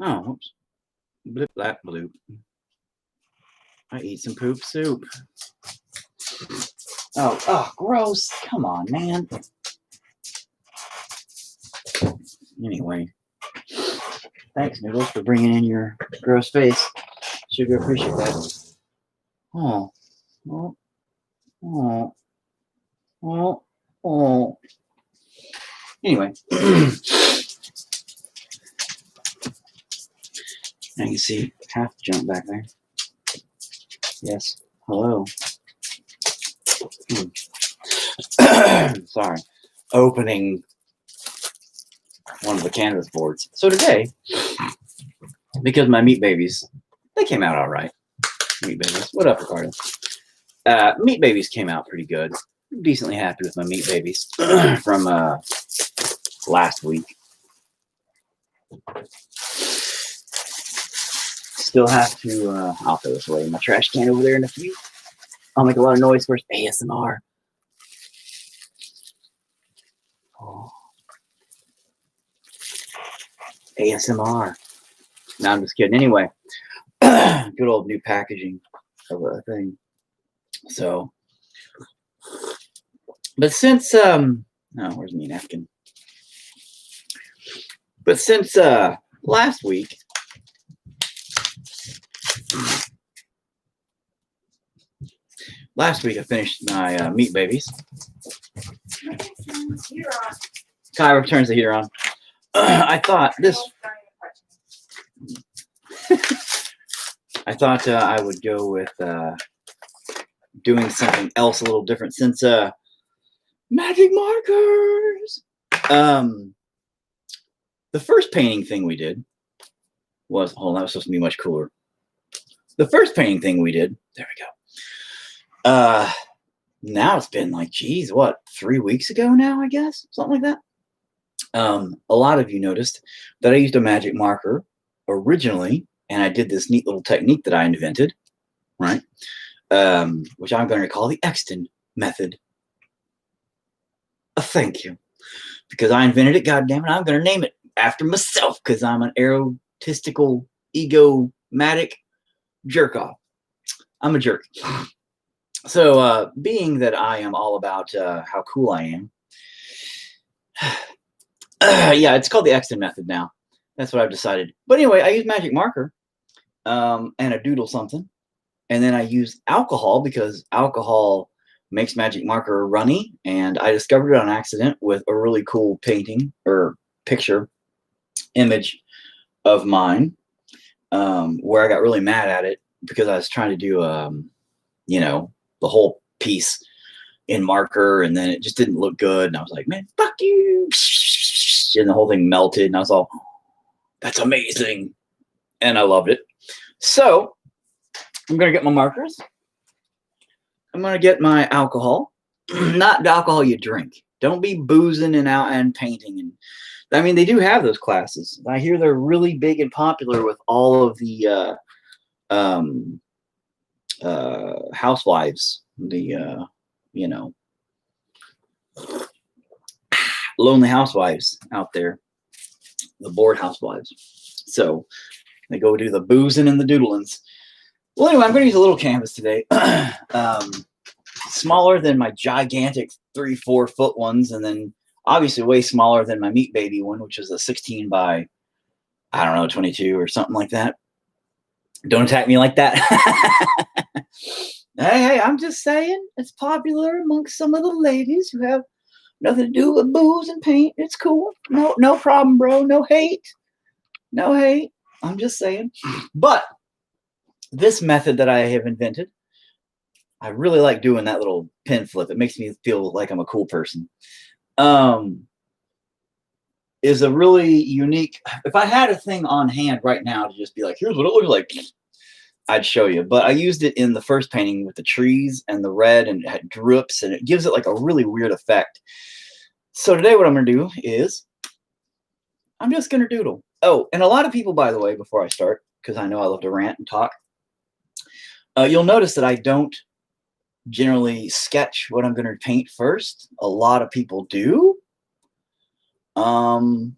Oh, whoops. Blip, blap, bloop. I eat some poop soup. Oh, gross. Come on, man. Anyway, thanks, Noodles, for bringing in your gross face. Sugar, appreciate that. Oh, oh, oh, oh, oh. Anyway, now you can see half the junk back there. Yes, hello. Sorry, opening one of the canvas boards. So today, because my meat babies, they came out all right. Meat babies. What up, Ricardo? Meat babies came out pretty good. I'm decently happy with my meat babies from last week. Still have to, I'll throw this away in my trash can over there in a few. I'll make a lot of noise first. ASMR. Oh. ASMR. No, I'm just kidding. Anyway, good old new packaging of a thing. So, but since, oh, where's my napkin? But since last week, I finished my meat babies. Kyra turns the heater on. I thought this. I thought I would go with doing something else a little different since magic markers. The first painting thing we did was, hold on, that was supposed to be much cooler. The first painting thing we did, there we go. Now it's been like, geez, what, 3 weeks ago now, I guess? Something like that. A lot of you noticed that I used a magic marker originally, and I did this neat little technique that I invented, right? Which I'm going to call the DIDNT method. Thank you. Because I invented it, goddammit, I'm going to name it after myself because I'm an egotistical, egomatic jerk-off. I'm a jerk. So, being that I am all about how cool I am, yeah, it's called the DIDNT method now. That's what I've decided. But anyway, I use magic marker and a doodle something. And then I use alcohol because alcohol makes magic marker runny. And I discovered it on accident with a really cool painting or picture image of mine where I got really mad at it because I was trying to do, you know, the whole piece in marker and then it just didn't look good. And I was like, man, fuck you. And the whole thing melted and I was all, that's amazing. And I loved it. So I'm going to get my markers. I'm going to get my alcohol. Not the alcohol you drink. Don't be boozing and out and painting. And I mean, they do have those classes. I hear they're really big and popular with all of the housewives. The, you know, lonely housewives out there. The bored housewives. So they go do the boozing and the doodlings. Well, anyway, I'm going to use a little canvas today. Smaller than my gigantic 3-4 foot ones, and then obviously way smaller than my meat baby one, which is a 16 by, I don't know, 22 or something like that. Don't attack me like that. Hey, I'm just saying it's popular amongst some of the ladies who have nothing to do with booze and paint. It's cool. No problem, bro. No hate. No hate. I'm just saying. But this method that I have invented, I really like doing that little pen flip. It makes me feel like I'm a cool person. Is a really unique, if I had a thing on hand right now to just be like, here's what it looks like, I'd show you. But I used it in the first painting with the trees and the red and it drips and it gives it like a really weird effect. So today what I'm going to do is I'm just going to doodle. Oh, and a lot of people, by the way, before I start, because I know I love to rant and talk, you'll notice that I don't generally sketch what I'm going to paint first. A lot of people do. But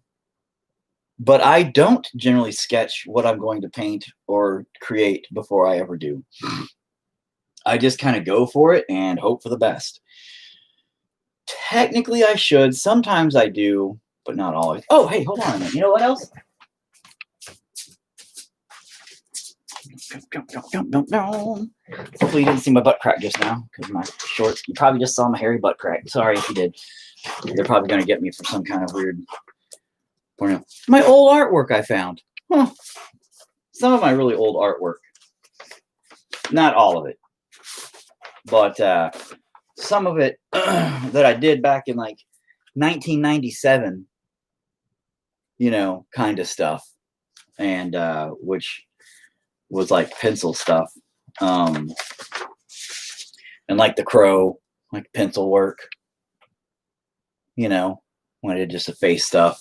I don't generally sketch what I'm going to paint or create before I ever do. I just kind of go for it and hope for the best. Technically, I should. Sometimes I do, but not always. Oh, hey, hold on a minute. You know what else? Hopefully you didn't see my butt crack just now because my shorts, you probably just saw my hairy butt crack. Sorry if you did. They're probably going to get me for some kind of weird porno. My old artwork I found. Huh. Some of my really old artwork. Not all of it. But some of it that I did back in like 1997, you know, kind of stuff. And which was like pencil stuff. And like the Crow, like pencil work. You know, when I did just the face stuff.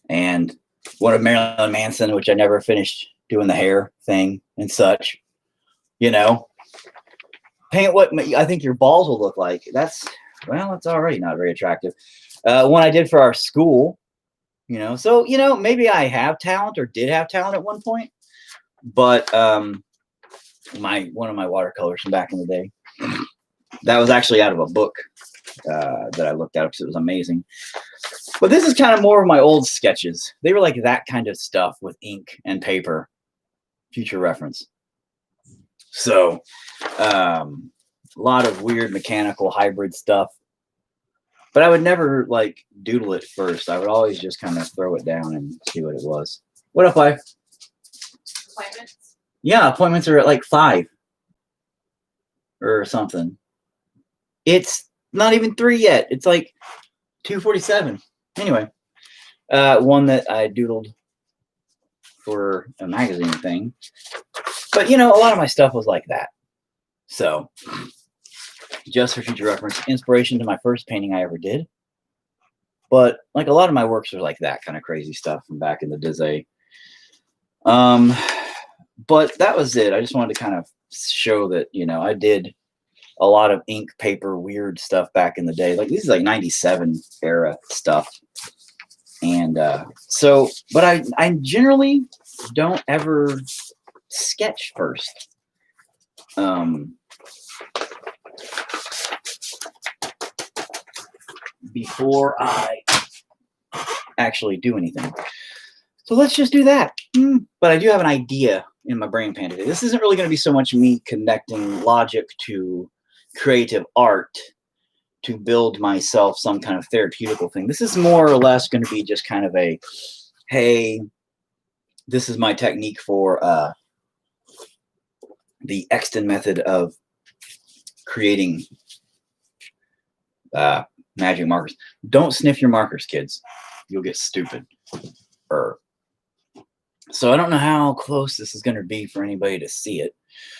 And one of Marilyn Manson, which I never finished doing the hair thing and such. You know, paint what I think your balls will look like. That's, well, it's already not very attractive. One I did for our school, you know, so, you know, maybe I have talent or did have talent at one point, but one of my watercolors from back in the day, that was actually out of a book that I looked at because it was amazing. But this is kind of more of my old sketches. They were like that kind of stuff with ink and paper. Future reference. So, a lot of weird mechanical hybrid stuff. But I would never like doodle it first. I would always just kind of throw it down and see what it was. What up, wife? Appointments? Yeah, appointments are at like 5 or something. It's not even 3 yet. It's like 2:47. Anyway, one that I doodled for a magazine thing. But, you know, a lot of my stuff was like that. So, just for future reference, inspiration to my first painting I ever did. But, like, a lot of my works are like that kind of crazy stuff from back in the day. But that was it. I just wanted to kind of show that, you know, I did a lot of ink, paper, weird stuff back in the day. Like, this is like 97 era stuff. And so, but I generally don't ever sketch first. Before I actually do anything. So let's just do that. But I do have an idea in my brain pan today. This isn't really going to be so much me connecting logic to creative art to build myself some kind of therapeutical thing. This is more or less going to be just kind of a, hey, this is my technique for the Exton method of creating magic markers. Don't sniff your markers, kids. You'll get stupid. So I don't know how close this is going to be for anybody to see it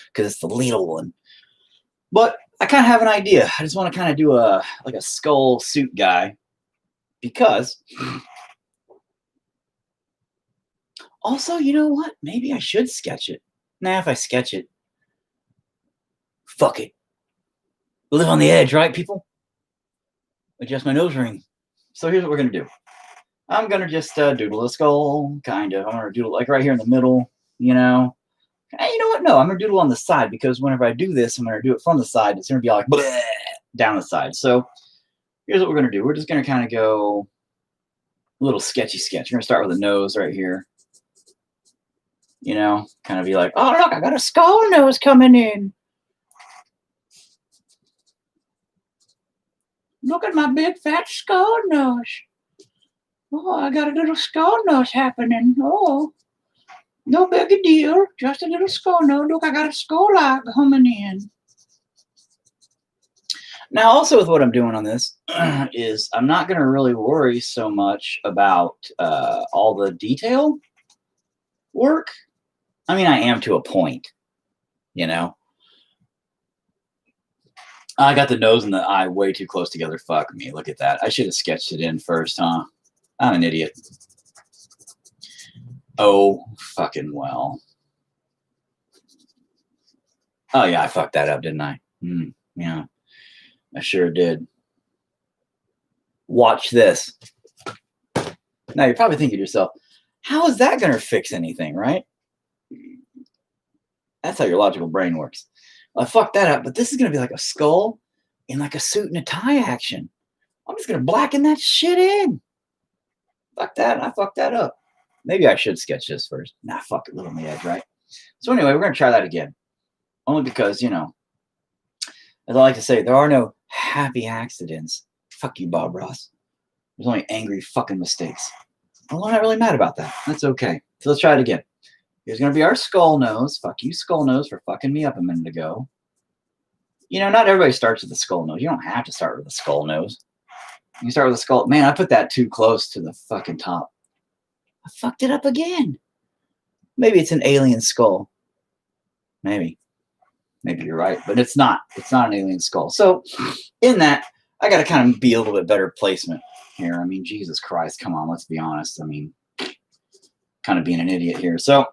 because it's the little one. But I kind of have an idea. I just want to kind of do a like a skull suit guy because also, you know what? Maybe I should sketch it. Nah, if I sketch it, fuck it. Live on the edge, right, people? Adjust my nose ring. So here's what we're going to do. I'm going to just doodle a skull, kind of. I'm going to doodle like right here in the middle, you know. Hey, you know what? No, I'm going to doodle on the side because whenever I do this, I'm going to do it from the side. It's going to be like bleh, down the side. So here's what we're going to do. We're just going to kind of go a little sketchy sketch. We're going to start with a nose right here. You know, kind of be like, oh, look, I got a skull nose coming in. Look at my big fat skull nose. Oh, I got a little skull nose happening. Oh, no big a deal. Just a little skull nose. Look, I got a skull eye coming in. Now, also with what I'm doing on this is I'm not going to really worry so much about all the detail work. I mean, I am to a point, you know. I got the nose and the eye way too close together. Fuck me. Look at that. I should have sketched it in first, huh? I'm an idiot. Oh, fucking well. Oh, yeah, I fucked that up, didn't I? Yeah, I sure did. Watch this. Now you're probably thinking to yourself, how is that going to fix anything, right? That's how your logical brain works. Well, I fucked that up, but this is going to be like a skull in like a suit and a tie action. I'm just going to blacken that shit in. Fuck that. I fucked that up. Maybe I should sketch this first. Nah, fuck it. Little on the edge, right? So anyway, we're going to try that again. Only because, you know, as I like to say, there are no happy accidents. Fuck you, Bob Ross. There's only angry fucking mistakes. Well, I'm not really mad about that. That's okay. So let's try it again. Here's going to be our skull nose. Fuck you, skull nose, for fucking me up a minute ago. You know, not everybody starts with the skull nose. You don't have to start with the skull nose. You start with the skull. Man, I put that too close to the fucking top. I fucked it up again. Maybe it's an alien skull. Maybe. Maybe you're right, but it's not. It's not an alien skull. So in that, I got to kind of be a little bit better placement here. I mean, Jesus Christ, come on, let's be honest. I mean, kind of being an idiot here. So,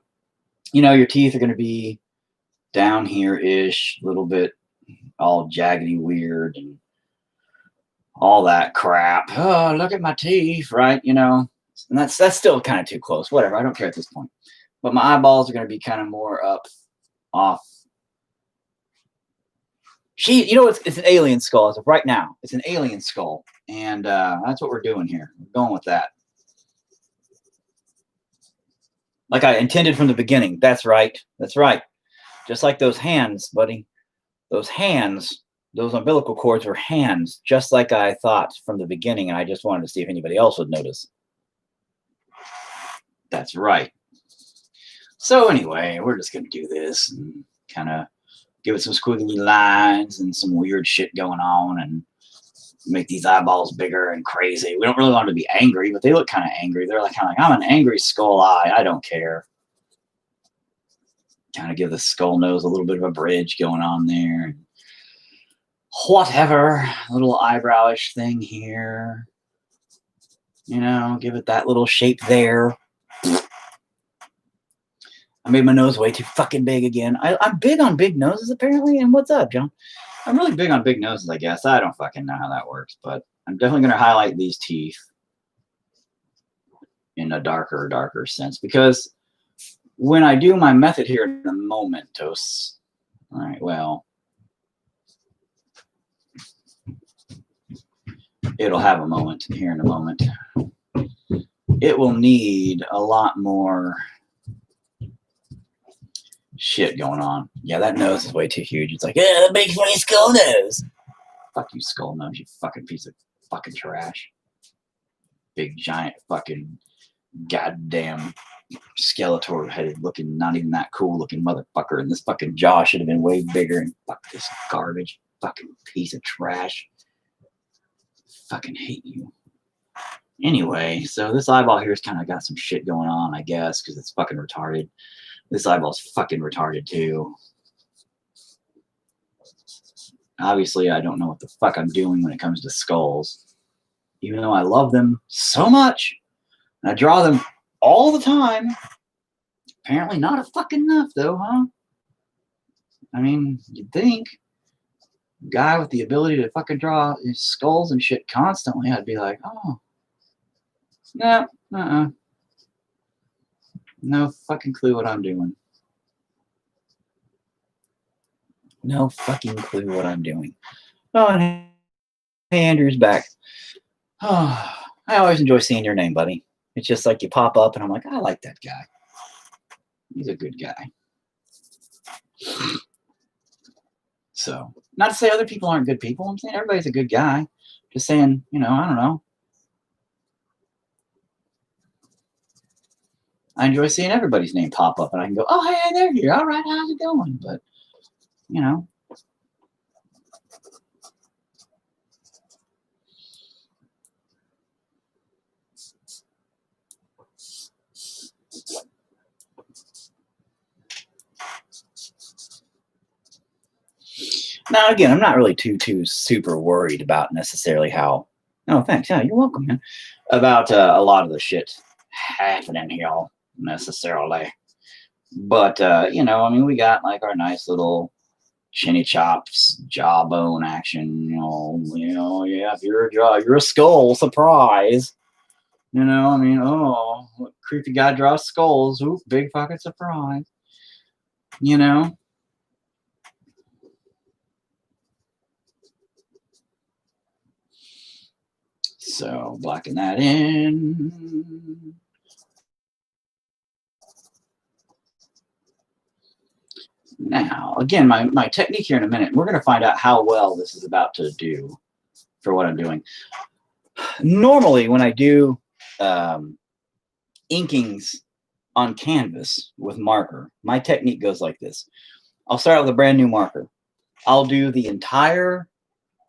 you know, your teeth are going to be down here-ish, a little bit all jaggedy weird and all that crap. Oh, look at my teeth, right? You know, and that's still kind of too close. Whatever, I don't care at this point. But my eyeballs are going to be kind of more up, off. You know, it's an alien skull as of right now. It's an alien skull, and that's what we're doing here. We're going with that. Like I intended from the beginning. That's right. That's right. Just like those hands, buddy. Those hands, those umbilical cords were hands, just like I thought from the beginning, and I just wanted to see if anybody else would notice. That's right. So anyway, we're just going to do this and kind of give it some squiggly lines and some weird shit going on and make these eyeballs bigger and crazy. We don't really want them to be angry, but they look kind of angry. They're like kind of like, I'm an angry skull eye. I don't care. Kind of give the skull nose a little bit of a bridge going on there. Whatever. Little eyebrowish thing here. You know, give it that little shape there. I made my nose way too fucking big again. I'm big on big noses, apparently. And what's up, John? I'm really big on big noses, I guess. I don't fucking know how that works, but I'm definitely going to highlight these teeth in a darker sense, because when I do my method here in a momentos, all right, well, it'll have a moment here in a moment. It will need a lot more shit going on. Yeah, that nose is way too huge. It's like, yeah, that makes my skull nose. Fuck you, skull nose, you fucking piece of fucking trash. Big, giant, fucking goddamn Skeletor headed looking, not even that cool looking motherfucker. And this fucking jaw should have been way bigger. And fuck this garbage. Fucking piece of trash. Fucking hate you. Anyway, so this eyeball here's kind of got some shit going on, I guess, because it's fucking retarded. This eyeball's fucking retarded too. Obviously, I don't know what the fuck I'm doing when it comes to skulls. Even though I love them so much, and I draw them all the time. Apparently not a fucking enough though, huh? I mean, you'd think a guy with the ability to fucking draw his skulls and shit constantly, I'd be like, oh, no, no fucking clue what I'm doing. No fucking clue what I'm doing. Oh, and hey, Andrew's back. Oh, I always enjoy seeing your name, buddy. It's just like you pop up and I'm like, I like that guy. He's a good guy. So, not to say other people aren't good people. I'm saying everybody's a good guy. Just saying, you know, I don't know. I enjoy seeing everybody's name pop up and I can go, oh, hey, there you are. All right, how's it going? But, you know. Now, again, I'm not really too super worried about necessarily how, oh, thanks. Yeah, you're welcome, man. About a lot of the shit happening here necessarily. But, you know, I mean, we got like our nice little chinny chops, jawbone action, you know, yeah, if you're a skull, surprise. You know, I mean, oh, what creepy guy draws skulls. Oop, big fucking surprise. You know? So, blocking that in. Now, again, my technique here in a minute, we're going to find out how well this is about to do for what I'm doing. Normally, when I do inkings on canvas with marker, my technique goes like this. I'll start with a brand new marker. I'll do the entire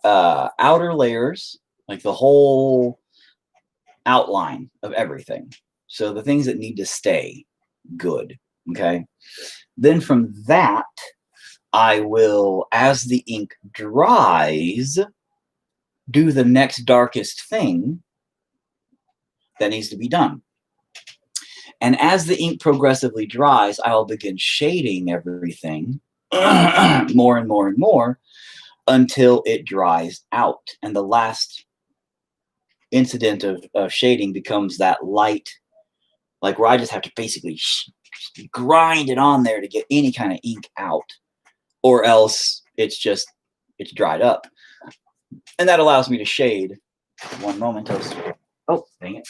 outer layers, like the whole outline of everything. So the things that need to stay good, okay? Then from that, I will, as the ink dries, do the next darkest thing that needs to be done. And as the ink progressively dries, I'll begin shading everything more and more and more until it dries out. And the last incident of shading becomes that light, like where I just have to basically grind it on there to get any kind of ink out, or else it's dried up. And that allows me to shade. One moment. Oh, dang it.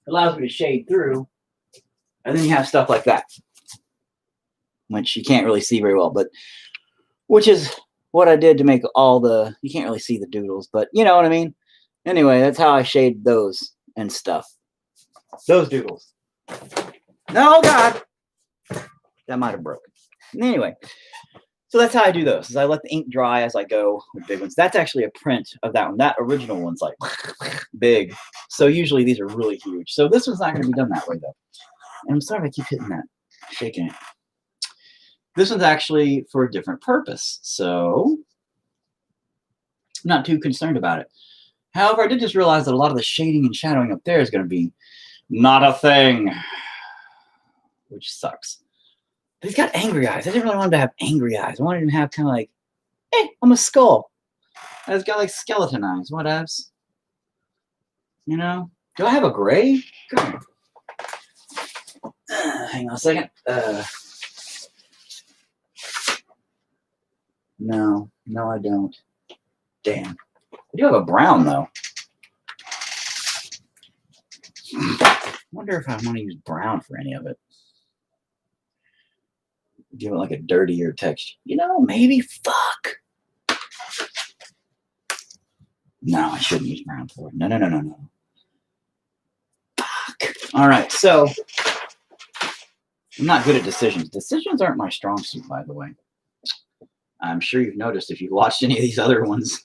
Allows me to shade through. And then you have stuff like that, which you can't really see very well, but which is what I did to make all the, you can't really see the doodles, but you know what I mean? Anyway, that's how I shade those and stuff. Those doodles. No, God. That might have broken. Anyway, so that's how I do those, is I let the ink dry as I go with big ones. That's actually a print of that one. That original one's like big. So usually these are really huge. So this one's not going to be done that way, though. And I'm sorry if I keep hitting that, shaking it. This one's actually for a different purpose, so I'm not too concerned about it. However, I did just realize that a lot of the shading and shadowing up there is going to be not a thing, which sucks. But he's got angry eyes. I didn't really want him to have angry eyes. I wanted him to have kind of like, hey, I'm a skull. And it's got like skeleton eyes. Whatevs. You know? Do I have a gray? Good. Hang on a second. No, I don't. Damn. I do have a brown, though. I wonder if I want to use brown for any of it. Give it like a dirtier texture. You know, maybe. Fuck. No, I shouldn't use brown for it. No. Fuck. All right, so I'm not good at decisions. Decisions aren't my strong suit, by the way. I'm sure you've noticed if you've watched any of these other ones.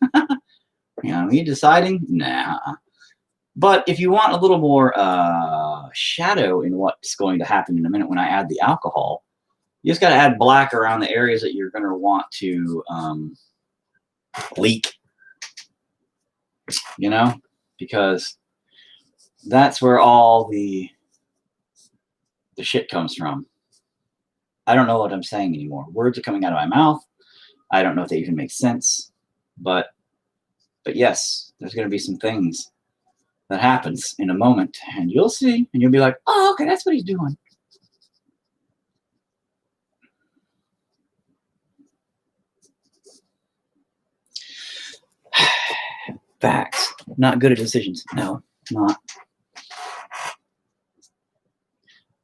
You know, me deciding? Nah. But if you want a little more shadow in what's going to happen in a minute when I add the alcohol, you just got to add black around the areas that you're going to want to leak. You know? Because that's where all the shit comes from. I don't know what I'm saying anymore. Words are coming out of my mouth. I don't know if they even make sense. But yes, there's going to be some things that happens in a moment. And you'll see. And you'll be like, oh, okay, that's what he's doing. Facts. Not good at decisions. No, not.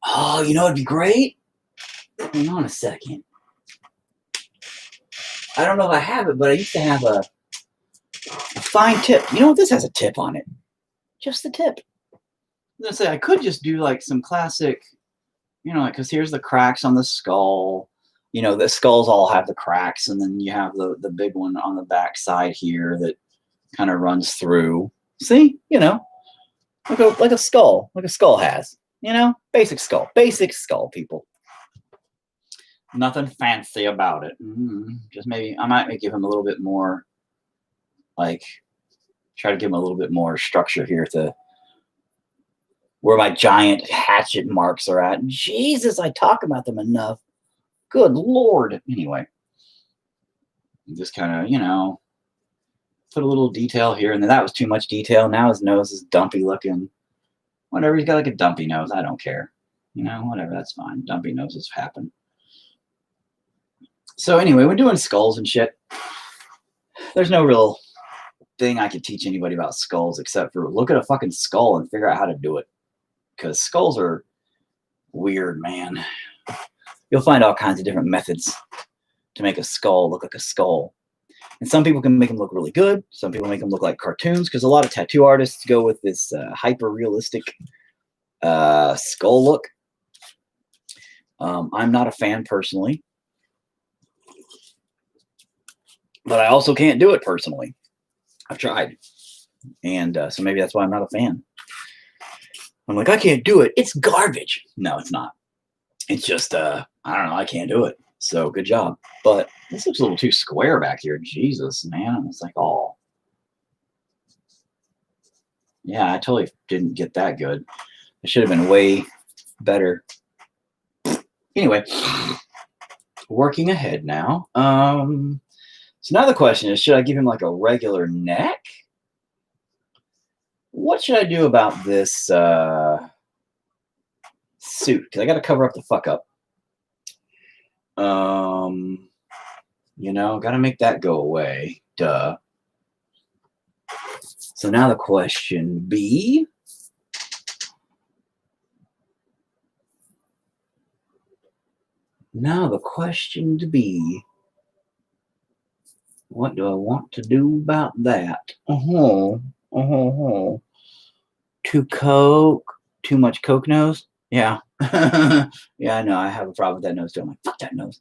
Oh, you know, it'd be great. Hang on a second. I don't know if I have it, but I used to have a fine tip. You know what? This has a tip on it. Just the tip. I was gonna say I could just do like some classic, you know, because here's the cracks on the skull. You know, the skulls all have the cracks, and then you have the big one on the back side here that kind of runs through. See, you know, like a skull has. You know, basic skull, people. Nothing fancy about it. Just maybe I might give him a little bit more, like, try to give him a little bit more structure here to where my giant hatchet marks are at. Jesus, I talk about them enough. Good Lord. Anyway, just kind of, you know, put a little detail here, and then that was too much detail. Now his nose is dumpy looking. Whatever, he's got like a dumpy nose. I don't care. You know, whatever, that's fine. Dumpy noses happen. So anyway, we're doing skulls and shit. There's no real thing I could teach anybody about skulls except for look at a fucking skull and figure out how to do it. Because skulls are weird, man. You'll find all kinds of different methods to make a skull look like a skull. And some people can make them look really good. Some people make them look like cartoons because a lot of tattoo artists go with this hyper-realistic skull look. I'm not a fan personally. But I also can't do it personally. I've tried. And so maybe that's why I'm not a fan. I'm like, I can't do it. It's garbage. No, it's not. It's just, I don't know. I can't do it. So good job. But this looks a little too square back here. Jesus, man. It's like, oh. Yeah, I totally didn't get that good. It should have been way better. Anyway, working ahead now. So now the question is, should I give him like a regular neck? What should I do about this suit? Because I got to cover up the fuck up. You know, got to make that go away. Duh. So now the question be, what do I want to do about that? Too much Coke nose? Yeah. Yeah, I know. I have a problem with that nose too. I'm like, fuck that nose.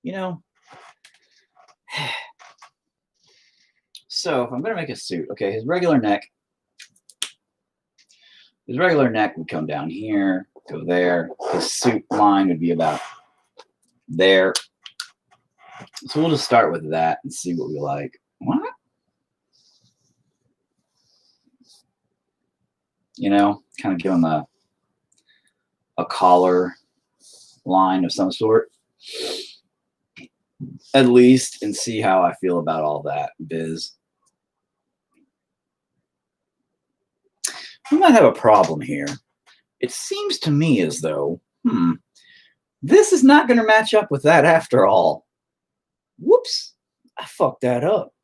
You know, so if I'm going to make a suit, okay, his regular neck would come down here, go there. His suit line would be about there. So we'll just start with that and see what we like. What? You know, kind of give him a collar line of some sort. At least, and see how I feel about all that biz. We might have a problem here. It seems to me as though, this is not going to match up with that after all. Whoops, I fucked that up.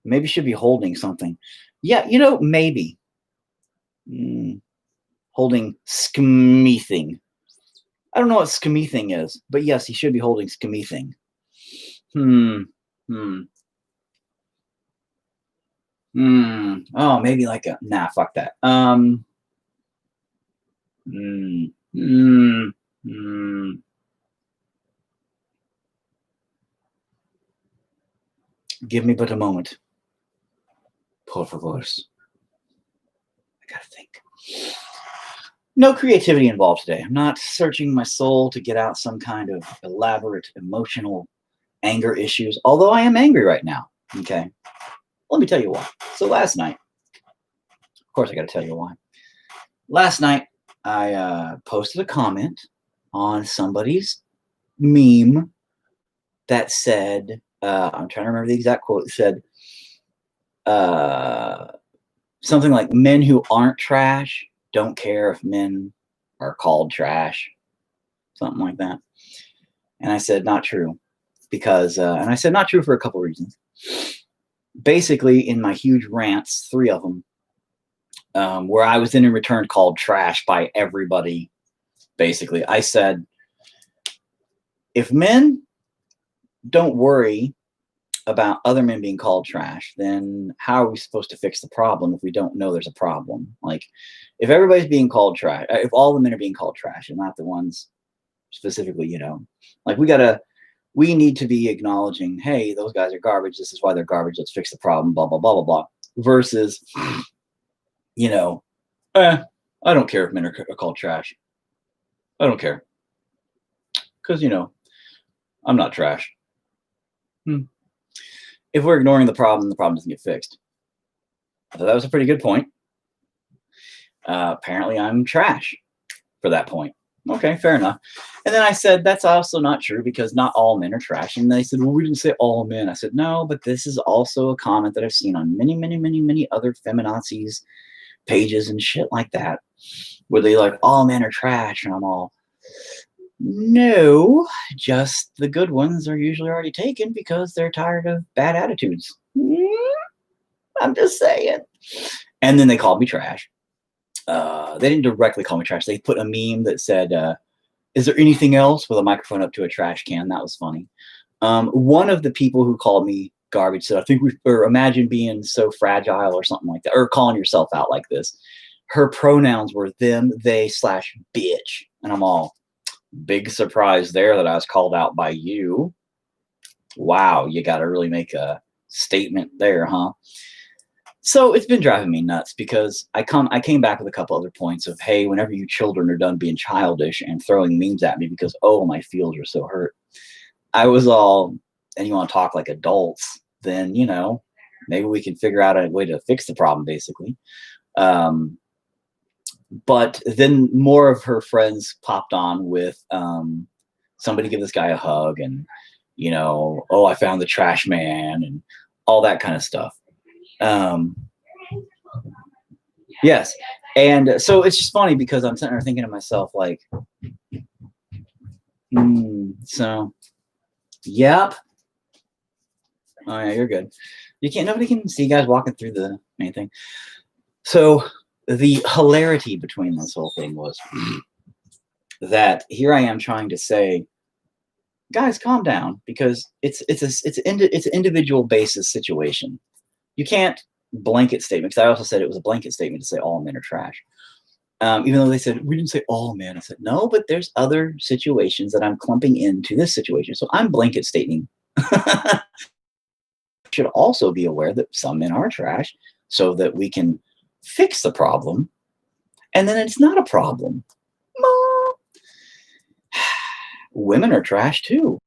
Maybe should be holding something. Yeah, you know, maybe. Holding skmeething. I don't know what skmeething is, but yes, he should be holding skmeething. Oh, maybe like a, nah, fuck that. Give me but a moment. Por favor. I gotta think. No creativity involved today. I'm not searching my soul to get out some kind of elaborate emotional anger issues, although I am angry right now. Okay. Let me tell you why. So last night, of course I got to tell you why. Last night, I posted a comment on somebody's meme that said, I'm trying to remember the exact quote. It said something like, men who aren't trash don't care if men are called trash. Something like that. And I said, not true. Because, and I said not true for a couple reasons. Basically, in my huge rants, 3 of them, where I was then in return called trash by everybody, basically, I said, if men don't worry about other men being called trash, then how are we supposed to fix the problem if we don't know there's a problem? Like, if everybody's being called trash, if all the men are being called trash and not the ones specifically, you know, like we need to be acknowledging, hey, those guys are garbage. This is why they're garbage. Let's fix the problem, blah, blah, blah, blah, blah. Versus, you know, I don't care if men are called trash. I don't care. Because, you know, I'm not trash. If we're ignoring the problem doesn't get fixed. So that was a pretty good point. Apparently I'm trash for that point. Okay, fair enough. And then I said, that's also not true because not all men are trash. And they said, well, we didn't say all men. I said, no, but this is also a comment that I've seen on many, many, many, many other feminazis pages and shit like that, where they like, all men are trash. And I'm all, no, just the good ones are usually already taken because they're tired of bad attitudes. I'm just saying. And then they called me trash. They didn't directly call me trash. They put a meme that said, is there anything else, with a microphone up to a trash can? That was funny. One of the people who called me garbage said, I think or imagine being so fragile or something like that, or calling yourself out like this. Her pronouns were them, they / bitch. And I'm all, big surprise there that I was called out by you. Wow, you got to really make a statement there, huh? So it's been driving me nuts because I came back with a couple other points of, hey, whenever you children are done being childish and throwing memes at me because, oh, my feels are so hurt, I was all, and you want to talk like adults, then, you know, maybe we can figure out a way to fix the problem, basically. But then more of her friends popped on with somebody give this guy a hug and, you know, oh, I found the trash man and all that kind of stuff. Yes. And so it's just funny because I'm sitting there thinking to myself, like, so, yep. Oh, yeah, you're good. Nobody can see you guys walking through the main thing. So the hilarity between this whole thing was that here I am trying to say, guys, calm down, because it's an individual basis situation. You can't blanket statement, because I also said it was a blanket statement to say all men are trash. Even though they said, we didn't say all men. I said, no, but there's other situations that I'm clumping into this situation. So I'm blanket stating. Should also be aware that some men are trash so that we can fix the problem. And then it's not a problem. Women are trash too.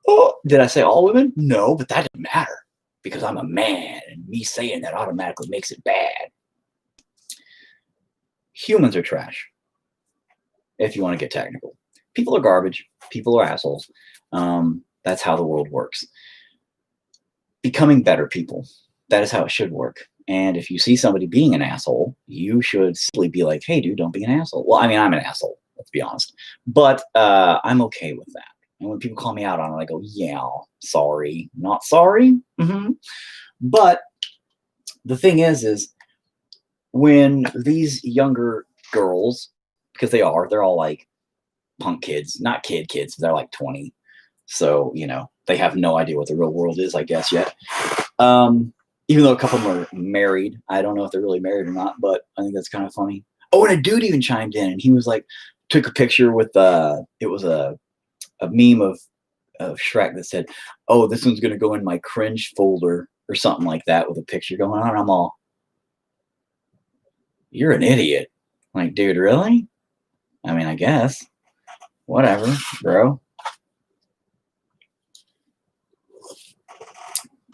Oh, did I say all women? No, but that doesn't matter because I'm a man and me saying that automatically makes it bad. Humans are trash, if you want to get technical. People are garbage. People are assholes. That's how the world works. Becoming better people. That is how it should work. And if you see somebody being an asshole, you should simply be like, hey, dude, don't be an asshole. Well, I mean, I'm an asshole, let's be honest. But I'm okay with that. And when people call me out on it, I go, yeah, sorry, not sorry. But the thing is when these younger girls, because they're all like punk kids, not kids, they're like 20. So, you know, they have no idea what the real world is, I guess, yet. Even though a couple of them are married. I don't know if they're really married or not, but I think that's kind of funny. Oh, and a dude even chimed in, and he was like, took a picture with, it was a meme of Shrek that said, oh, this one's going to go in my cringe folder or something like that, with a picture going on. I'm all, you're an idiot. I'm like, dude, really? I mean, I guess. Whatever, bro.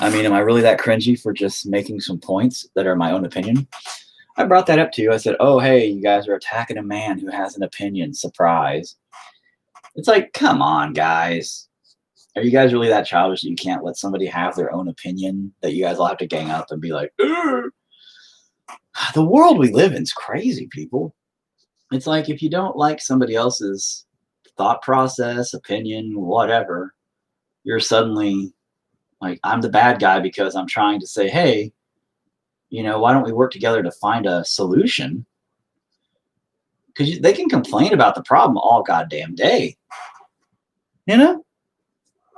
I mean, am I really that cringy for just making some points that are my own opinion? I brought that up to you. I said, oh, hey, you guys are attacking a man who has an opinion. Surprise. It's like, come on, guys. Are you guys really that childish that you can't let somebody have their own opinion, that you guys all have to gang up and be like, ugh? The world we live in is crazy, people. It's like, if you don't like somebody else's thought process, opinion, whatever, you're suddenly like, I'm the bad guy because I'm trying to say, hey, you know, why don't we work together to find a solution? Because they can complain about the problem all goddamn day, you know?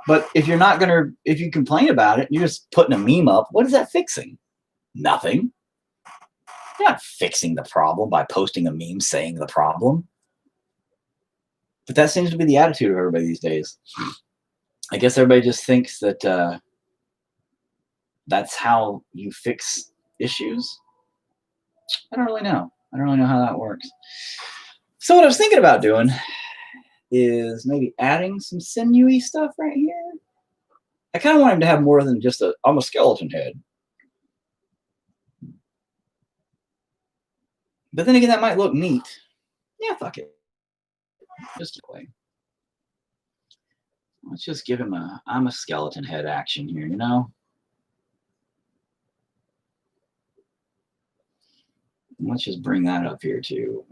But if you're not going to, if you complain about it, you're just putting a meme up, what is that fixing? Nothing. You're not fixing the problem by posting a meme saying the problem. But that seems to be the attitude of everybody these days. I guess everybody just thinks that that's how you fix issues. I don't really know. I don't really know how that works. So what I was thinking about doing is maybe adding some sinewy stuff right here. I kind of want him to have more than just I'm a skeleton head. But then again, that might look neat. Yeah, fuck it. Just play. Let's just give him a I'm a skeleton head action here, you know? Let's just bring that up here too.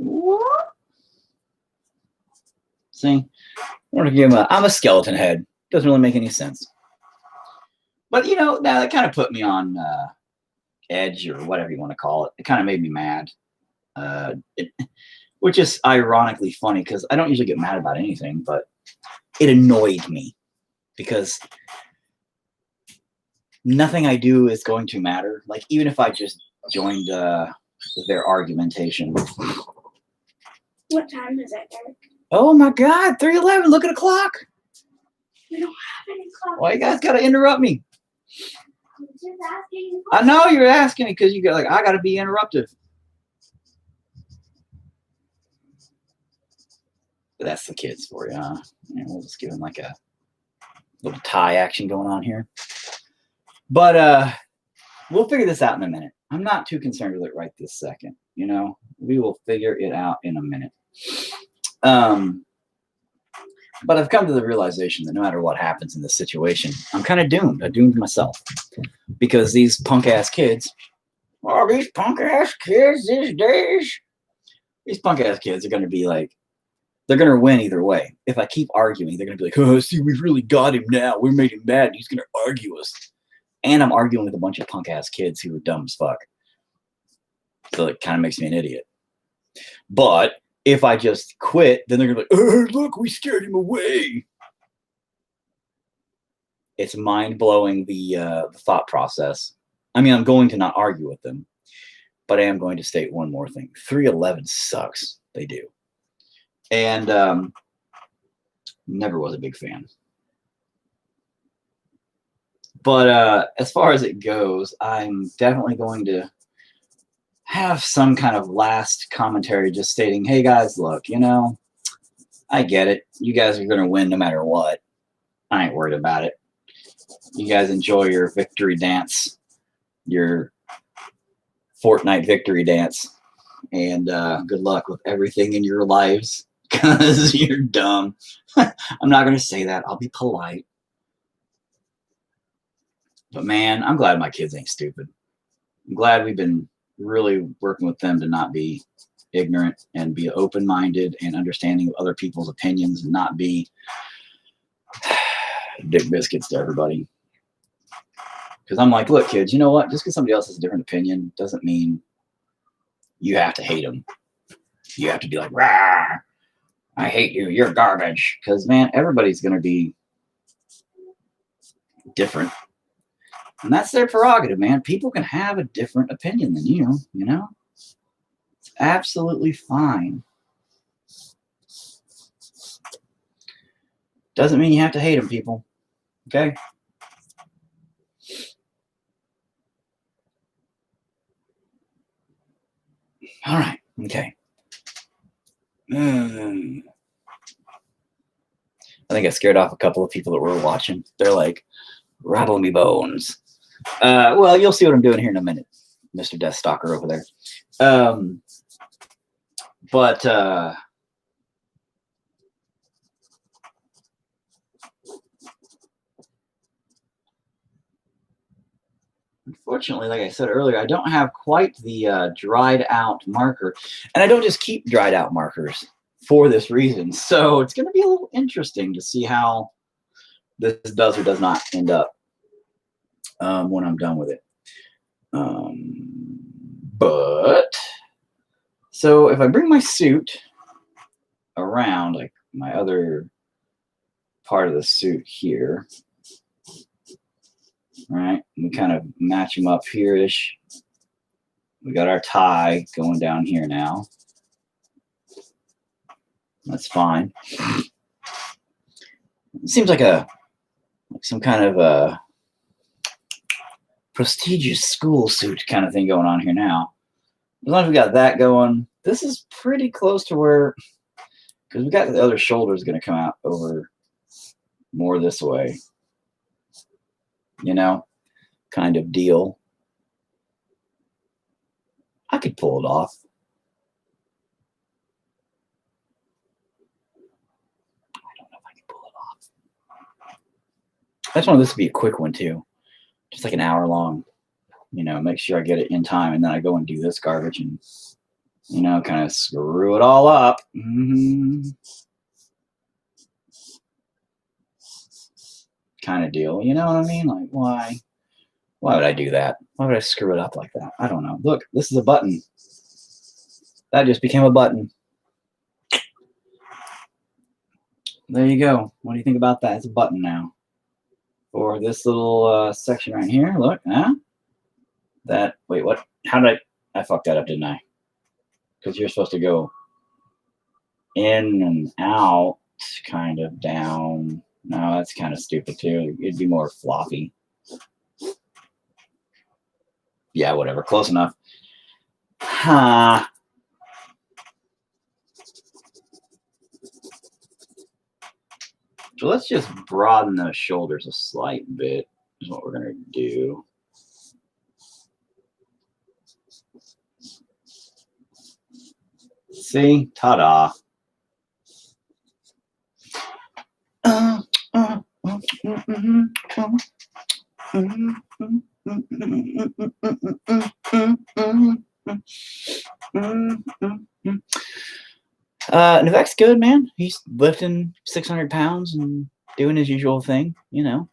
See? I want to give him a I'm a skeleton head. Doesn't really make any sense. But you know, now that kind of put me on edge or whatever you want to call it. It kind of made me mad. Which is ironically funny because I don't usually get mad about anything, but it annoyed me because nothing I do is going to matter. Like, even if I just joined their argumentation. What time is it, Eric? Oh my God, 3:11. Look at the clock. We don't have any clock. Why you guys got to interrupt me? I'm just asking you. I know you're asking me because you got like, I got to be interrupted. But that's the kids for you, huh? And we'll just give them like a little tie action going on here. But we'll figure this out in a minute. I'm not too concerned with it right this second. You know, we will figure it out in a minute. But I've come to the realization that no matter what happens in this situation, I'm kind of doomed. I doomed myself because these punk ass kids, these punk ass kids these days, these punk ass kids are going to be like, they're going to win either way. If I keep arguing, they're going to be like, oh, see, we've really got him now. We made him mad. He's going to argue us. And I'm arguing with a bunch of punk ass kids who are dumb as fuck. So it kind of makes me an idiot. But if I just quit, then they're going to be like, oh, look, we scared him away. It's mind-blowing, the thought process. I mean, I'm going to not argue with them, but I am going to state one more thing. 311 sucks. They do. And never was a big fan. But as far as it goes, I'm definitely going to have some kind of last commentary just stating, hey guys, look, you know, I get it. You guys are going to win no matter what. I ain't worried about it. You guys enjoy your victory dance, your Fortnite victory dance, and good luck with everything in your lives because you're dumb. I'm not going to say that. I'll be polite. But man, I'm glad my kids ain't stupid. I'm glad we've been really working with them to not be ignorant and be open-minded and understanding of other people's opinions and not be dick biscuits to everybody. Because I'm like, look, kids, you know what? Just because somebody else has a different opinion doesn't mean you have to hate them. You have to be like, rah, I hate you. You're garbage. Because, man, everybody's going to be different. And that's their prerogative, man. People can have a different opinion than you know? It's absolutely fine. Doesn't mean you have to hate them, people. Okay? All right. Okay. I think I scared off a couple of people that were watching. They're like, rattle me bones. Well, you'll see what I'm doing here in a minute, Mr. Deathstalker over there. But unfortunately, like I said earlier, I don't have quite the dried out marker. And I don't just keep dried out markers for this reason. So it's going to be a little interesting to see how this does or does not end up when I'm done with it. But so if I bring my suit around, like my other part of the suit here, right? We kind of match them up here-ish. We got our tie going down here now. That's fine. It seems like some kind of a prestigious school suit kind of thing going on here now. As long as we got that going, this is pretty close to where, because we got the other shoulders going to come out over more this way, you know, kind of deal. I could pull it off. I just want this to be a quick one too, just like an hour long. You know, make sure I get it in time, and then I go and do this garbage and, you know, kind of screw it all up. Kind of deal. You know what I mean? Like, why? Why would I do that? Why would I screw it up like that? I don't know. Look, this is a button. That just became a button. There you go. What do you think about that? It's a button now. For this little section right here. Look, huh? That, wait, what? How did I fucked that up, didn't I? Because you're supposed to go in and out, kind of down. No, that's kind of stupid too. It'd be more floppy. Yeah, whatever. Close enough. Huh. So let's just broaden those shoulders a slight bit, is what we're going to do. See? Ta-da. Nivek's good, man. He's lifting 600 pounds and doing his usual thing, you know.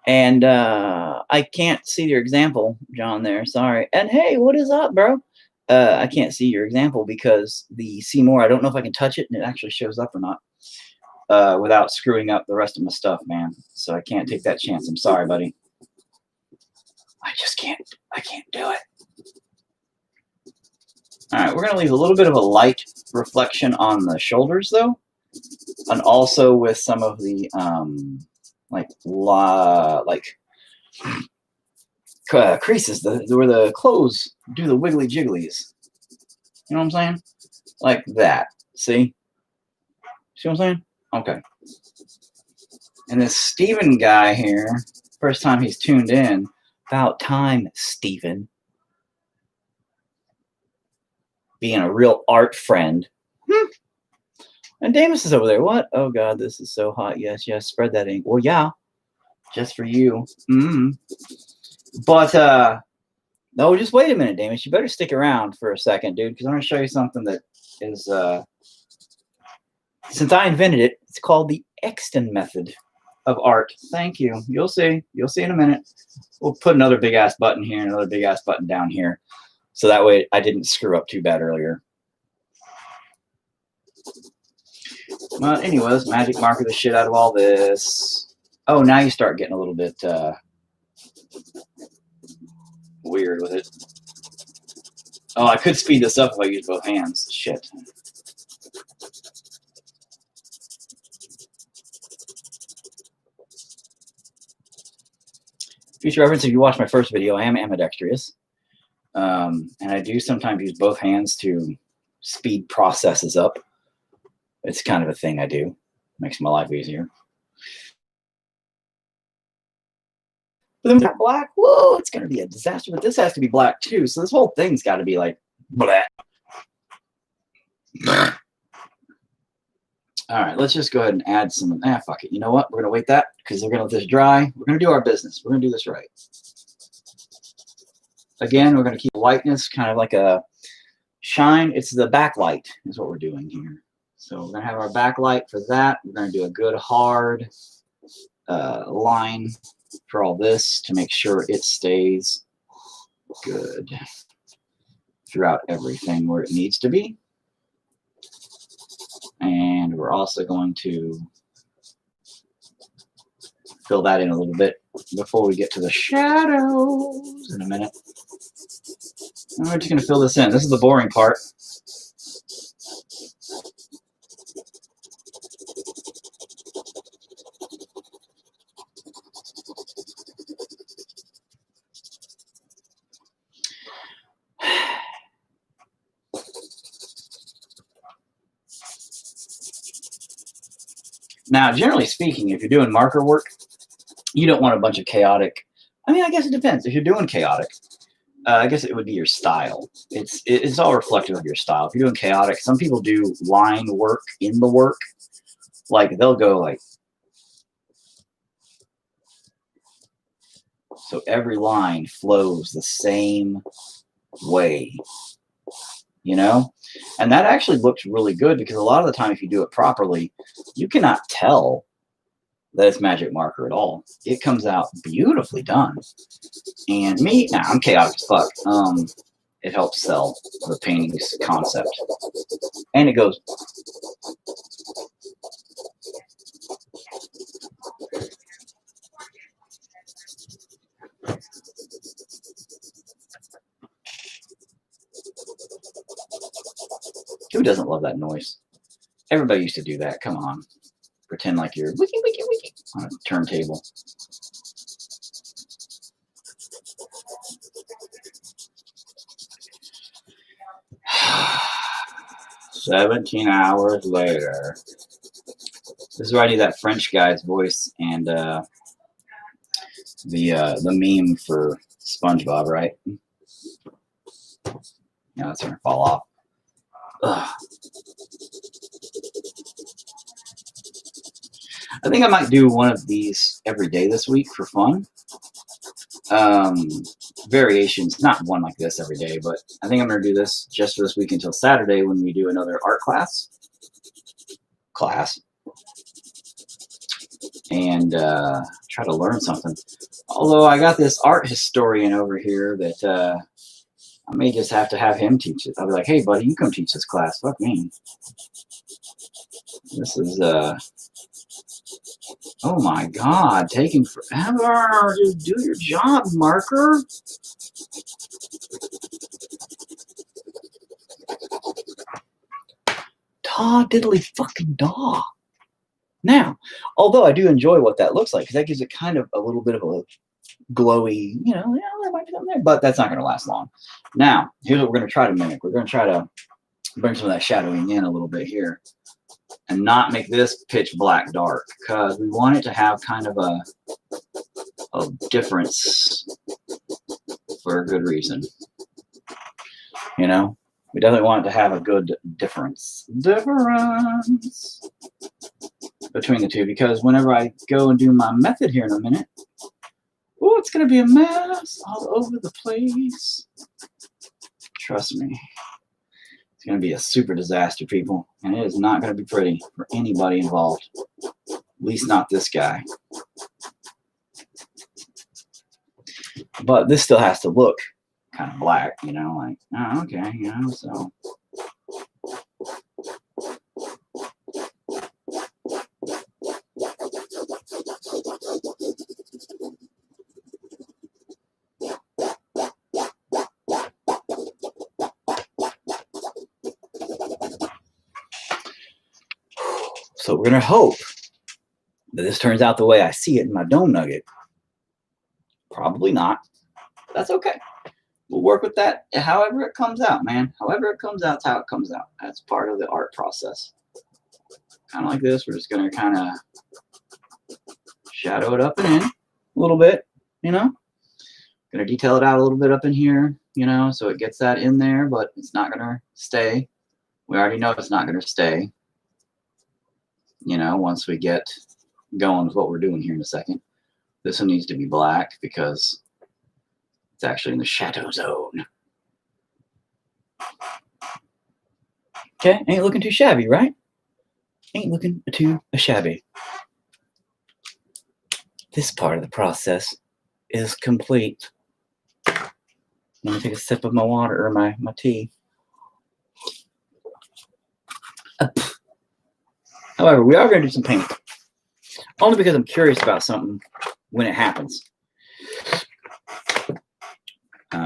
And I can't see your example, John, there. Sorry. And hey, what is up, bro? I can't see your example because the see more, I don't know if I can touch it and it actually shows up or not without screwing up the rest of my stuff, man. So I can't take that chance. I'm sorry, buddy. I just can't. I can't do it. All right, we're going to leave a little bit of a light reflection on the shoulders, though, and also with some of the creases, where the clothes do the wiggly jigglies. You know what I'm saying? Like that. See? See what I'm saying? Okay. And this Steven guy here, first time he's tuned in, about time, Steven. Being a real art friend. And Damus is over there. What? Oh, God, this is so hot. Yes, yes, spread that ink. Well, yeah, just for you. But, no, just wait a minute, Damus. You better stick around for a second, dude, because I'm going to show you something that is, since I invented it, it's called the Exton method of art. Thank you. You'll see. You'll see in a minute. We'll put another big-ass button here and another big-ass button down here. So that way I didn't screw up too bad earlier. Well, anyway, let's magic marker the shit out of all this. Oh, now you start getting a little bit weird with it. Oh, I could speed this up if I use both hands. Shit. Future reference, if you watch my first video, I am ambidextrous. And I do sometimes use both hands to speed processes up. It's kind of a thing I do. Makes my life easier. But then that black, whoa, it's going to be a disaster. But this has to be black too. So this whole thing's got to be like black. All right, let's just go ahead and add some. Fuck it. You know what? We're going to wait that because we're going to let this dry. We're going to do our business. We're going to do this right. Again, we're going to keep whiteness kind of like a shine. It's the backlight is what we're doing here. So we're going to have our backlight for that. We're going to do a good hard line for all this to make sure it stays good throughout everything where it needs to be. And we're also going to fill that in a little bit before we get to the shadows in a minute. And we're just going to fill this in. This is the boring part. Now, generally speaking, if you're doing marker work, you don't want a bunch of chaotic. I mean, I guess it depends. If you're doing chaotic, I guess it would be your style. It's all reflective of your style. If you're doing chaotic, some people do line work in the work. Like they'll go like So every line flows the same way, you know? And that actually looks really good because a lot of the time if you do it properly, you cannot tell that it's magic marker at all. It comes out beautifully done. And me, nah, I'm chaotic as fuck. It helps sell the painting's concept. And it goes. Who doesn't love that noise? Everybody used to do that. Come on. Pretend like you're wiki, wiki, wiki on a turntable. "17 hours later." This is where I do that French guy's voice and the meme for SpongeBob, right? Yeah, that's gonna fall off. Ugh. I think I might do one of these every day this week for fun. Variations, not one like this every day, but I think I'm going to do this just for this week until Saturday when we do another art class. And try to learn something. Although I got this art historian over here that I may just have to have him teach it. I'll be like, hey, buddy, you come teach this class. Fuck me. This is, oh my God, taking forever. Just do your job, marker. Daw diddly fucking daw. Now, although I do enjoy what that looks like, because that gives it kind of a little bit of a glowy, you know, yeah, there might be something there, but that's not going to last long. Now, here's what we're going to try to mimic. We're going to try to bring some of that shadowing in a little bit here and not make this pitch black dark because we want it to have kind of a difference for a good reason. You know, we definitely want it to have a good difference between the two, because whenever I go and do my method here in a minute, oh, it's going to be a mess all over the place. Trust me. It's going to be a super disaster, people. And it is not going to be pretty for anybody involved. At least not this guy. But this still has to look kind of black, you know, like, oh, okay, you know, so. So we're going to hope that this turns out the way I see it in my dome nugget. Probably not. That's okay. We'll work with that however it comes out, man. However it comes out, it's how it comes out. That's part of the art process. Kind of like this. We're just going to kind of shadow it up and in a little bit, you know. Going to detail it out a little bit up in here, you know, so it gets that in there, but it's not going to stay. We already know it's not going to stay. You know, once we get going with what we're doing here in a second. This one needs to be black because it's actually in the shadow zone. Okay, ain't looking too shabby, right? Ain't looking too shabby. This part of the process is complete. Let me take a sip of my water or my tea. However, we are going to do some paint. Only because I'm curious about something when it happens. Do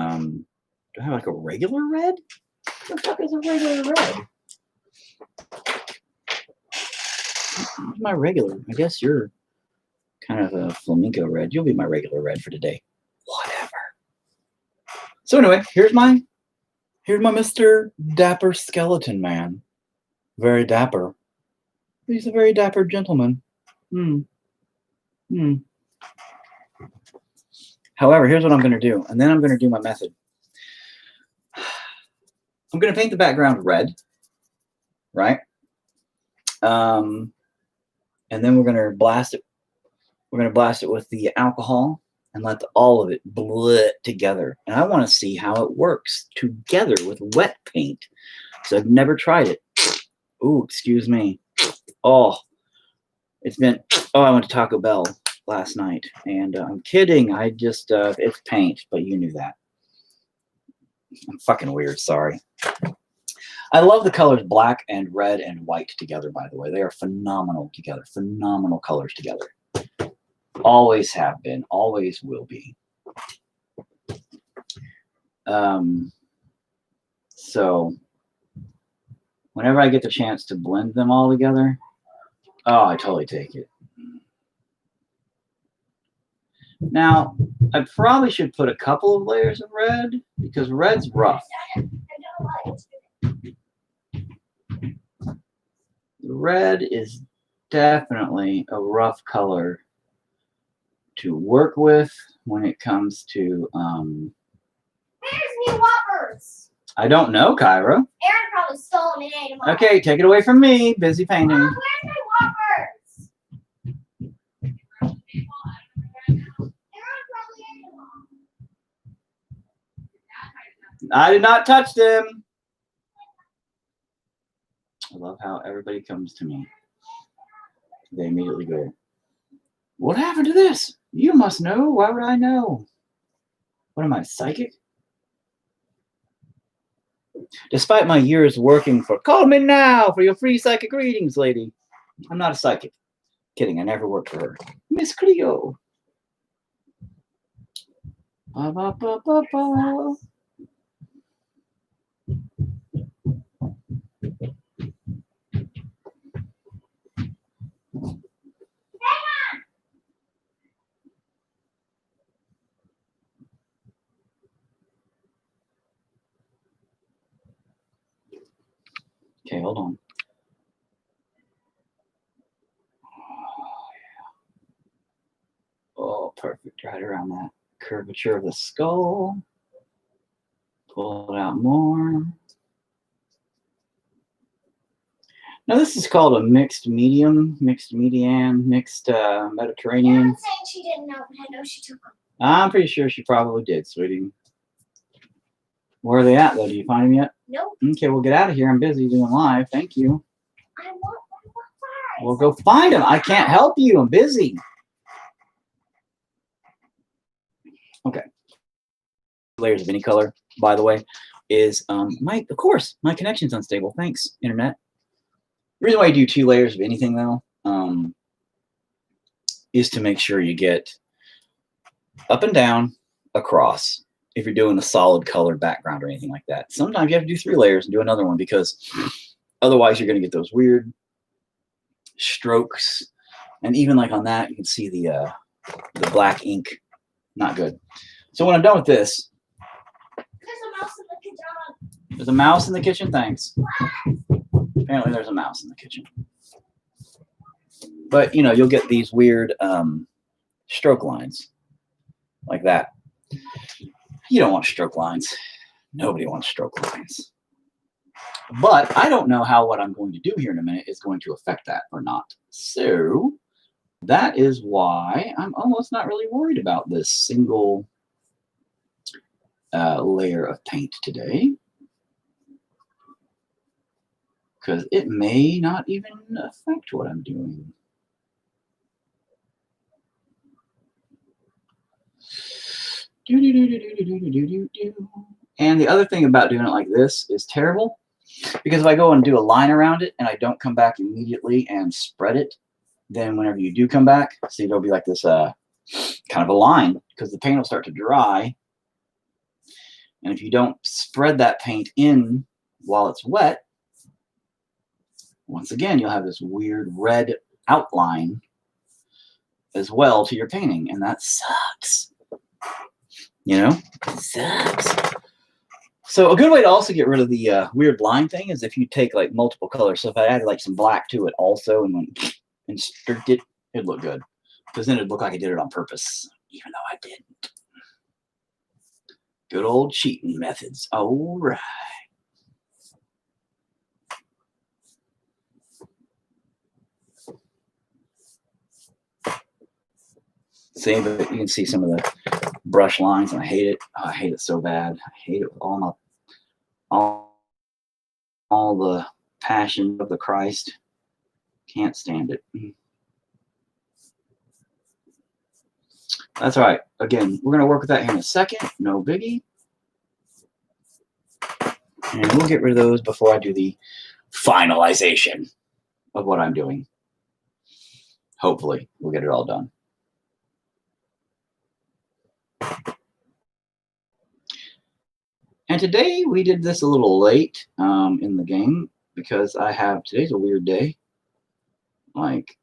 I have like a regular red? What the fuck is a regular red? What's my regular? I guess you're kind of a flamenco red. You'll be my regular red for today. Whatever. So anyway, here's my Mr. Dapper Skeleton Man. Very dapper. He's a very dapper gentleman. However, here's what I'm going to do. And then I'm going to do my method. I'm going to paint the background red. Right? And then we're going to blast it. We're going to blast it with the alcohol and let all of it blend together. And I want to see how it works together with wet paint. So I've never tried it. Ooh, excuse me. Oh, it's been, oh, I went to Taco Bell last night. And I'm kidding. I just, it's paint, but you knew that. I'm fucking weird, sorry. I love the colors black and red and white together, by the way. They are phenomenal together. Phenomenal colors together. Always have been. Always will be. So whenever I get the chance to blend them all together, oh, I totally take it. Now, I probably should put a couple of layers of red because red's rough. Red is definitely a rough color to work with when it comes to Where's new Whoppers? I don't know, Kyra. Aaron probably stole them and ate them all. Okay, take it away from me. Busy painting. Mom, where's my Whoppers? Aaron probably ate them all. I did not touch them. I love how everybody comes to me. They immediately go, what happened to this? You must know. Why would I know? What am I, psychic? Despite my years working for, call me now for your free psychic readings, lady. I'm not a psychic. Kidding, I never worked for her. Miss Cleo. Ba, ba, ba, ba, ba. Okay, hold on. Oh, perfect. Right around that curvature of the skull. Pull it out more. Now this is called a mixed medium, mixed median, mixed Mediterranean. Aaron's saying she didn't know, but I know she took them. I'm pretty sure she probably did, sweetie. Where are they at, though? Do you find them yet? Nope. Okay, we'll get out of here. I'm busy doing live. Thank you. I want my Whoppers. We'll go find them. I can't help you. I'm busy. Okay. Layers of any color, by the way, is of course, my connection's unstable. Thanks, internet. The reason why you do 2 layers of anything, though, is to make sure you get up and down, across, if you're doing a solid colored background or anything like that. Sometimes you have to do 3 layers and do another one because otherwise you're going to get those weird strokes. And even like on that, you can see the black ink. Not good. So when I'm done with this, There's a mouse in the kitchen. there's a mouse in the kitchen. Thanks. Apparently there's a mouse in the kitchen. But, you know, you'll get these weird stroke lines like that. You don't want stroke lines. Nobody wants stroke lines. But I don't know how what I'm going to do here in a minute is going to affect that or not. So that is why I'm almost not really worried about this single layer of paint today. Because it may not even affect what I'm doing. And the other thing about doing it like this is terrible, because if I go and do a line around it and I don't come back immediately and spread it, then whenever you do come back, see, there'll be like this kind of a line, because the paint will start to dry. And if you don't spread that paint in while it's wet, once again, you'll have this weird red outline as well to your painting, and that sucks. You know, it sucks. So a good way to also get rid of the weird line thing is if you take like multiple colors. So if I added like some black to it also and went and stripped it, it'd look good. Because then it'd look like I did it on purpose, even though I didn't. Good old cheating methods. All right. See, but you can see some of the brush lines, and I hate it. Oh, I hate it so bad. I hate it with all the passion of the Christ. Can't stand it. That's all right. Again, we're going to work with that here in a second. No biggie. And we'll get rid of those before I do the finalization of what I'm doing. Hopefully, we'll get it all done. And today we did this a little late in the game because today's a weird day. Like,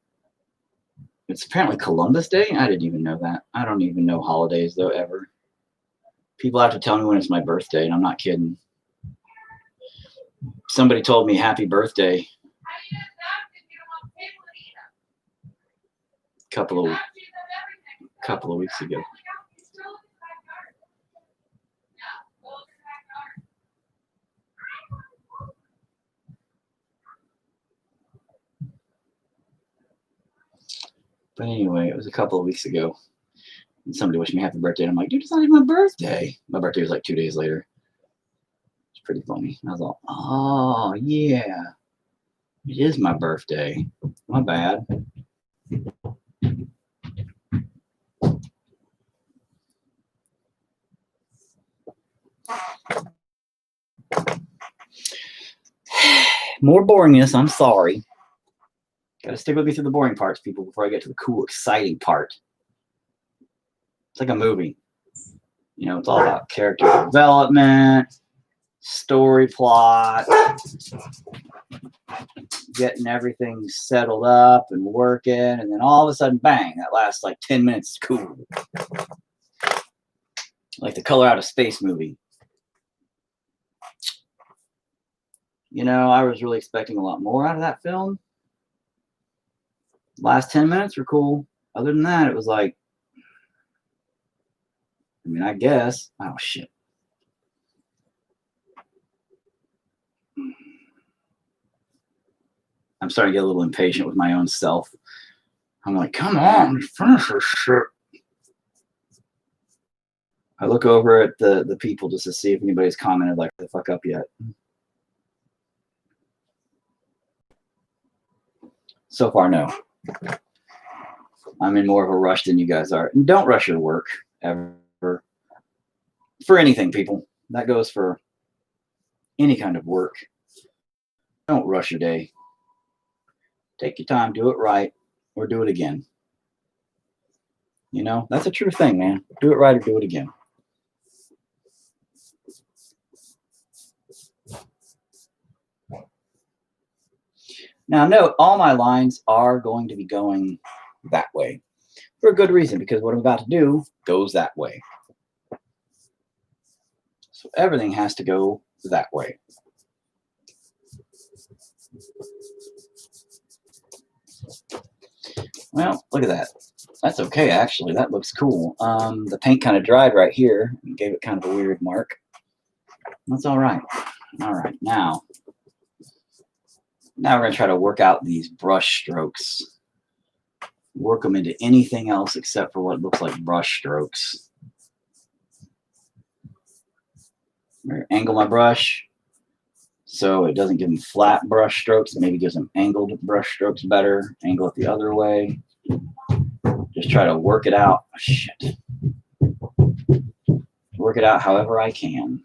it's apparently Columbus Day. I didn't even know that. I don't even know holidays though ever. People have to tell me when it's my birthday, and I'm not kidding. Somebody told me happy birthday a couple of weeks ago. But anyway, it was a couple of weeks ago. And somebody wished me happy birthday. And I'm like, dude, it's not even my birthday. My birthday was like 2 days later. It's pretty funny. I was like, oh, yeah. It is my birthday. My bad. More boringness. I'm sorry. Gotta stick with me through the boring parts, people, before I get to the cool, exciting part. It's like a movie. You know, it's all about character development, story plot, getting everything settled up and working, and then all of a sudden, bang, that lasts like 10 minutes. It's cool. Like the Color Out of Space movie. You know, I was really expecting a lot more out of that film. Last 10 minutes were cool. Other than that, it was like, I mean, I guess. Oh, shit. I'm starting to get a little impatient with my own self. I'm like, come on, finish this shit. I look over at the people just to see if anybody's commented like the fuck up yet. So far, no. I'm in more of a rush than you guys are. And don't rush your work ever. For anything, people. That goes for any kind of work. Don't rush your day. Take your time, do it right, or do it again. You know, that's a true thing, man. Do it right or do it again. Now, note, all my lines are going to be going that way for a good reason, because what I'm about to do goes that way. So everything has to go that way. Well, look at that. That's okay, actually. That looks cool. The paint kind of dried right here and gave it kind of a weird mark. That's all right. All right, now we're going to try to work out these brush strokes. Work them into anything else except for what looks like brush strokes. Angle my brush so it doesn't give them flat brush strokes. Maybe gives them angled brush strokes better. Angle it the other way. Just try to work it out. Oh, shit. Work it out however I can.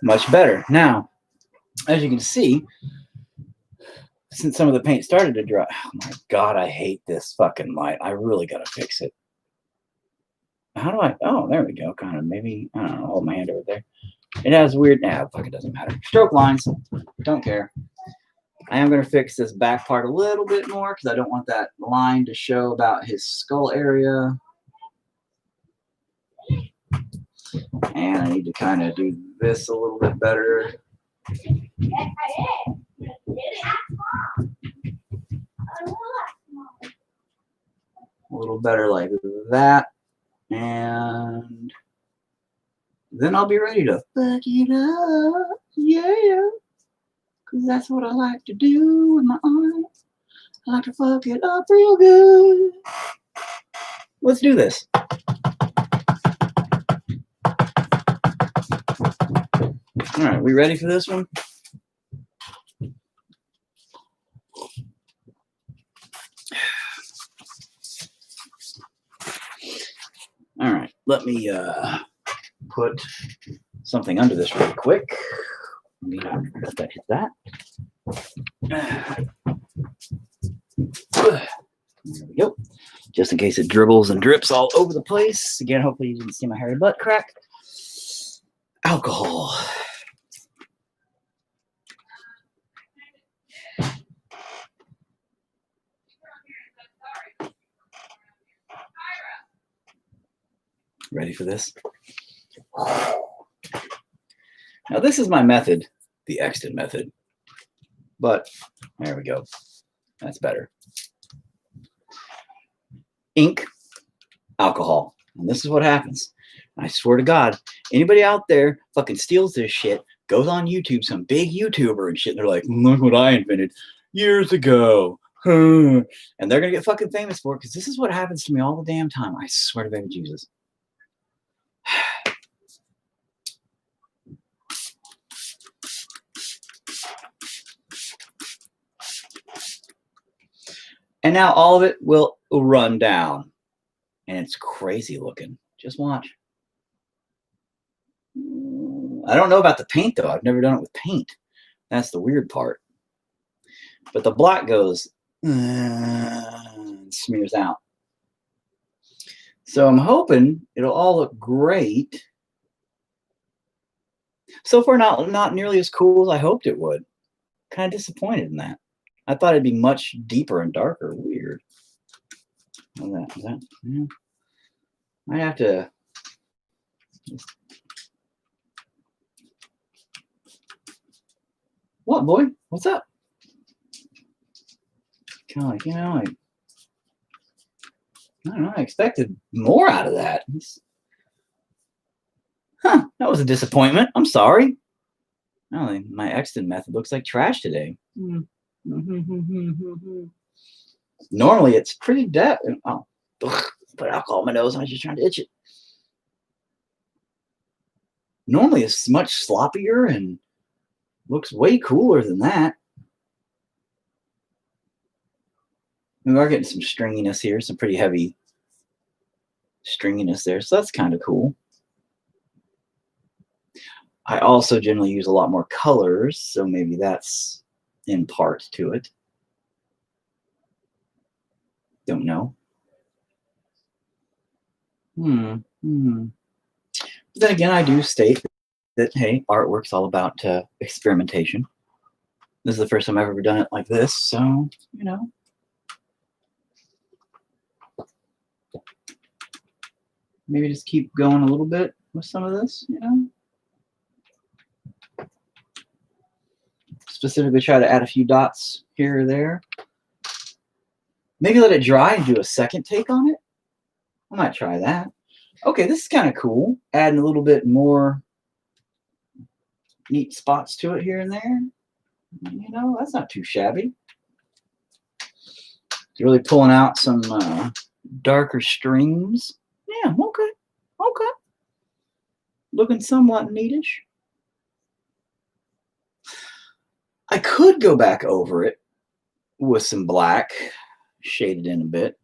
Much better. Now, as you can see, since some of the paint started to dry, oh my God, I hate this fucking light. I really got to fix it. How do I, oh, there we go. Kind of, maybe, I don't know, hold my hand over there. It has weird, nah, fuck, it doesn't matter. Stroke lines, don't care. I am going to fix this back part a little bit more because I don't want that line to show about his skull area. And I need to kind of do this a little bit better. Yes, I did. You did it. A little better like that. And then I'll be ready to fuck it up. Yeah. Because that's what I like to do with my arms. I like to fuck it up real good. Let's do this. All right, we ready for this one? All right, let me put something under this really quick. Let me let that hit that. There we go. Just in case it dribbles and drips all over the place. Again, hopefully you didn't see my hairy butt crack. Alcohol. Ready for this? Now this is my method, the extant method. But there we go. That's better. Ink, alcohol. And this is what happens. I swear to God, anybody out there fucking steals this shit, goes on YouTube, some big YouTuber and shit, and they're like, look what I invented years ago. And they're going to get fucking famous for it because this is what happens to me all the damn time. I swear to baby Jesus. And now all of it will run down. And it's crazy looking. Just watch. I don't know about the paint, though. I've never done it with paint. That's the weird part. But the black goes and smears out. So I'm hoping it'll all look great. So far, not nearly as cool as I hoped it would. Kind of disappointed in that. I thought it'd be much deeper and darker. Weird. Is that? Yeah. Might have to. What, boy? What's up? Kind of like, like, I don't know. I expected more out of that. Huh? That was a disappointment. I'm sorry. Oh, my extant method looks like trash today. Normally it's pretty depth. Oh, put alcohol in my nose. I was just trying to itch it. Normally it's much sloppier and looks way cooler than that. We are getting some stringiness here, some pretty heavy stringiness there, so that's kind of cool. I also generally use a lot more colors, so maybe that's in part to it. Don't know. But then again, I do state that, hey, artwork's all about experimentation. This is the first time I've ever done it like this, so, you know. Maybe just keep going a little bit with some of this, you know. Specifically try to add a few dots here or there. Maybe let it dry and do a second take on it. I might try that. Okay, this is kind of cool. Adding a little bit more neat spots to it here and there. You know, that's not too shabby. Really pulling out some darker streams. Yeah, okay. Okay. Looking somewhat neatish. I could go back over it with some black, shaded in a bit.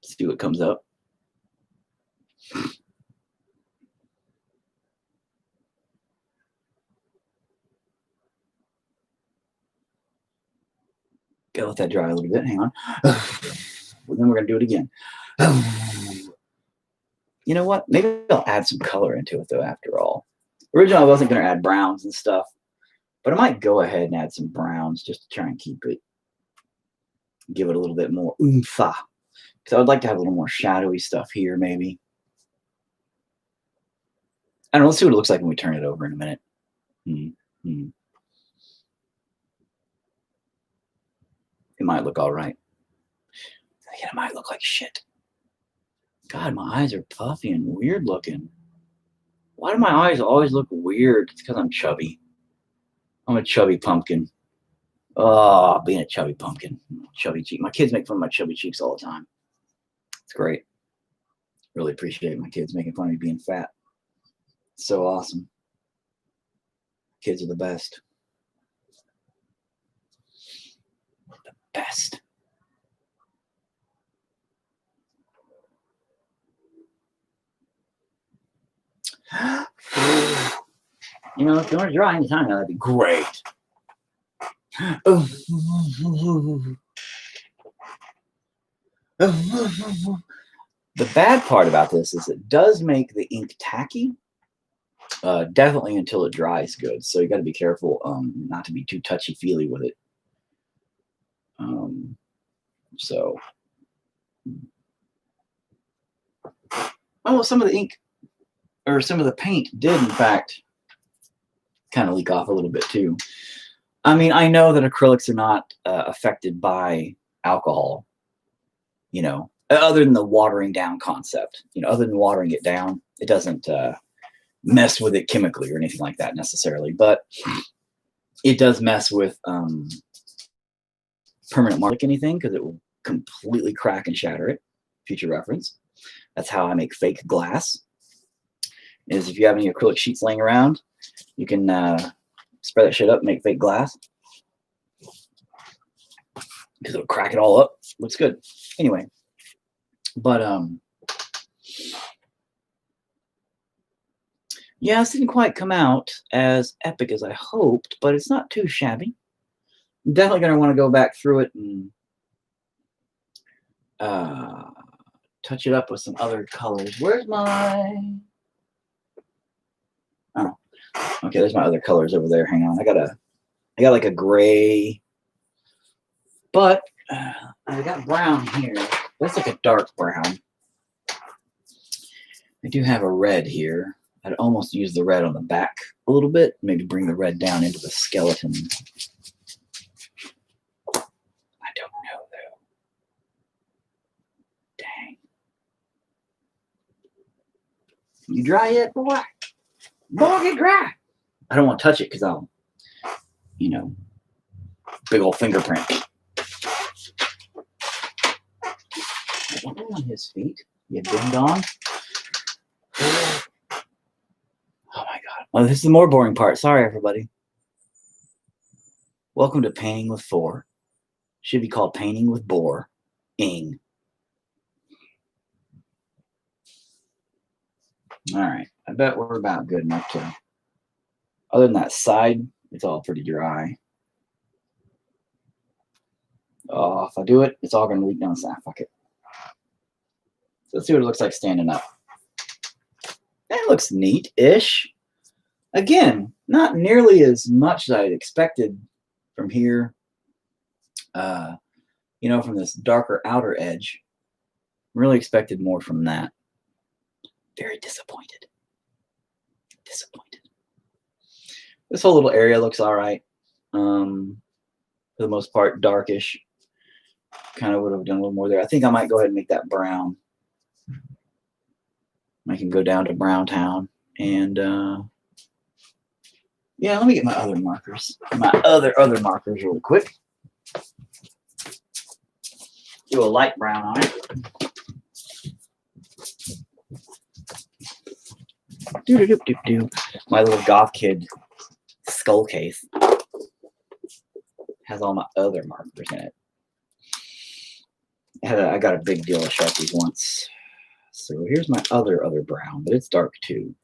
See what comes up. Gotta let that dry a little bit. Hang on. Well, then we're gonna do it again. You know what? Maybe I'll add some color into it though. After all, originally I wasn't gonna add browns and stuff, But I might go ahead and add some browns just to try and keep it, give it a little bit more oomph. Because I would like to have a little more shadowy stuff here, maybe. I don't know. Let's see what it looks like when we turn it over in a minute. It might look all right. Again, it might look like shit. God, my eyes are puffy and weird looking. Why do my eyes always look weird? It's because I'm chubby. I'm a chubby pumpkin. Oh, being a chubby pumpkin. Chubby cheek. My kids make fun of my chubby cheeks all the time. It's great. Really appreciate my kids making fun of me being fat. It's so awesome. Kids are the best. The best. You know, if you want to draw anytime, that'd be great. The bad part about this is it does make the ink tacky, definitely until it dries good. So you got to be careful not to be too touchy-feely with it. Oh, some of the ink or some of the paint did, in fact, kind of leak off a little bit too. I mean, I know that acrylics are not affected by alcohol, you know, other than the watering down concept. You know, other than watering it down, it doesn't mess with it chemically or anything like that necessarily. But it does mess with permanent mark anything because it will completely crack and shatter it. Future reference. That's how I make fake glass. Is if you have any acrylic sheets laying around, you can spread that shit up and make fake glass. Because it'll crack it all up. Looks good. Anyway. But yeah, this didn't quite come out as epic as I hoped, but it's not too shabby. I'm definitely going to want to go back through it and touch it up with some other colors. Where's my... Oh, okay, there's my other colors over there. Hang on. I got like a gray, but I got brown here. That's like a dark brown. I do have a red here. I'd almost use the red on the back a little bit. Maybe bring the red down into the skeleton. I don't know, though. Dang. You dry yet, boy? Boy, get dry. I don't want to touch it because I'll, you know, big old fingerprint. On his feet. You ding dong. Oh my god. Well, this is the more boring part. Sorry, everybody. Welcome to Painting with Four. Should be called Painting with Boring. Alright. I bet we're about good enough to. Other than that side, it's all pretty dry. Oh, if I do it, it's all going to leak down the side. Fuck it. So let's see what it looks like standing up. That looks neat-ish. Again, not nearly as much as I'd expected from here. You know, from this darker outer edge. Really expected more from that. Very disappointed. Disappointed. This whole little area looks all right. For the most part, darkish. Kind of would have done a little more there. I think I might go ahead and make that brown. I can go down to Brown Town and yeah, let me get my other markers. My other markers really quick. Do a light brown on it. Do. My little goth kid skull case has all my other markers in it. I got a big deal of Sharpies once. So here's my other brown, but it's dark too.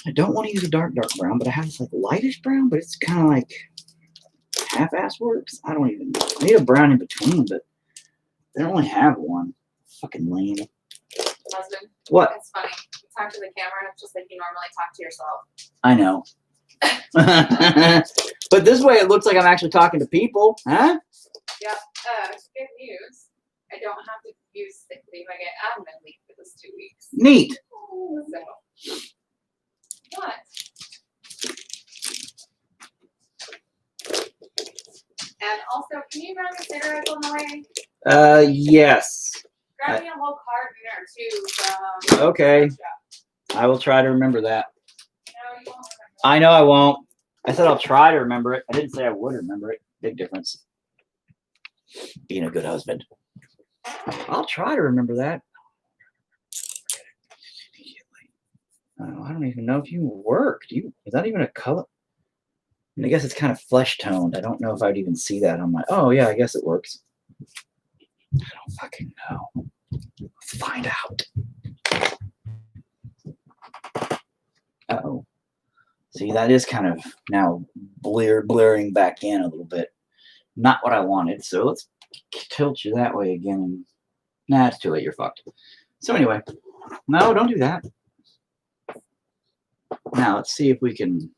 I don't want to use a dark brown, but I have this like lightish brown, but it's kind of like half-ass works. I need a brown in between, but I don't only have one. Fucking lame. Husband, What? it's funny. You talk to the camera and it's just like you normally talk to yourself. I know. But this way it looks like I'm actually talking to people, huh? Yeah. Good news. I don't have to use sick leave. I get admin leave for this 2 weeks. Neat. So, what? And also, can you grab me cigarettes on the way? Yes. Grab me a whole carton or two from. Okay. the shop. I will try to remember that. No, you won't remember. I know I won't. I said I'll try to remember it. I didn't say I would remember it. Big difference. Being a good husband. I'll try to remember that. I don't even know if you work. Do you? Is that even a color? I guess it's kind of flesh toned. I don't know if I'd even see that on my. Oh yeah, I guess it works. I don't fucking know. Let's find out. Uh-oh. See, that is kind of now blurring back in a little bit. Not what I wanted. So let's tilt you that way again. Nah, it's too late. You're fucked. So anyway, no, don't do that. Now let's see if we can.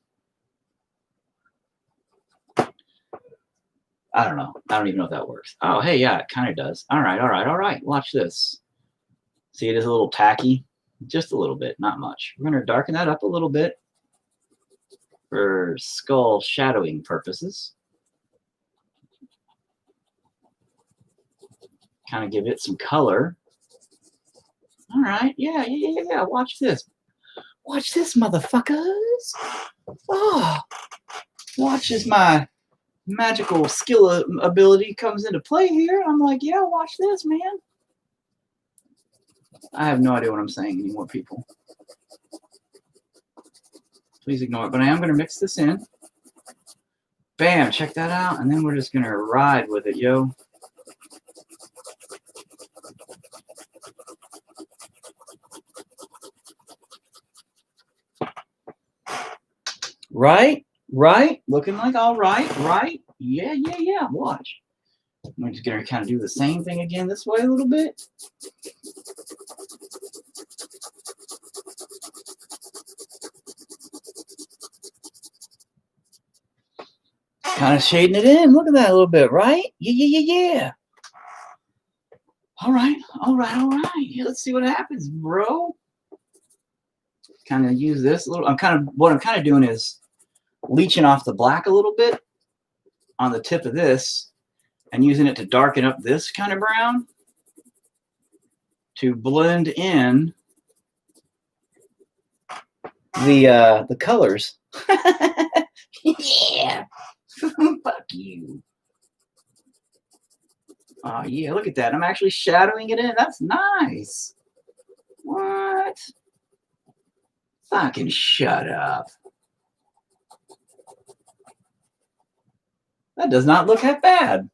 I don't know. I don't even know if that works. Oh, hey, yeah, it kind of does. All right, all right, all right. Watch this. See, it is a little tacky. Just a little bit, not much. We're going to darken that up a little bit for skull shadowing purposes. Kind of give it some color. All right, yeah. Watch this. Watch this, motherfuckers. Oh, watch as my magical skill ability comes into play here. I'm like, yeah, watch this, man. I have no idea what I'm saying anymore, people. Please ignore it. But I am going to mix this in. Bam, check that out. And then we're just going to ride with it, yo. Right? Looking like all right. Yeah. Watch. I'm just going to kind of do the same thing again this way a little bit. Kind of shading it in. Look at that a little bit, right? Yeah. All right. Yeah, let's see what happens, bro. Kind of use this a little. What I'm kind of doing is leeching off the black a little bit on the tip of this and using it to darken up this kind of brown to blend in the colors. Yeah. Fuck you. Oh yeah, look at that. I'm actually shadowing it in. That's nice. What? Fucking shut up. That does not look that bad.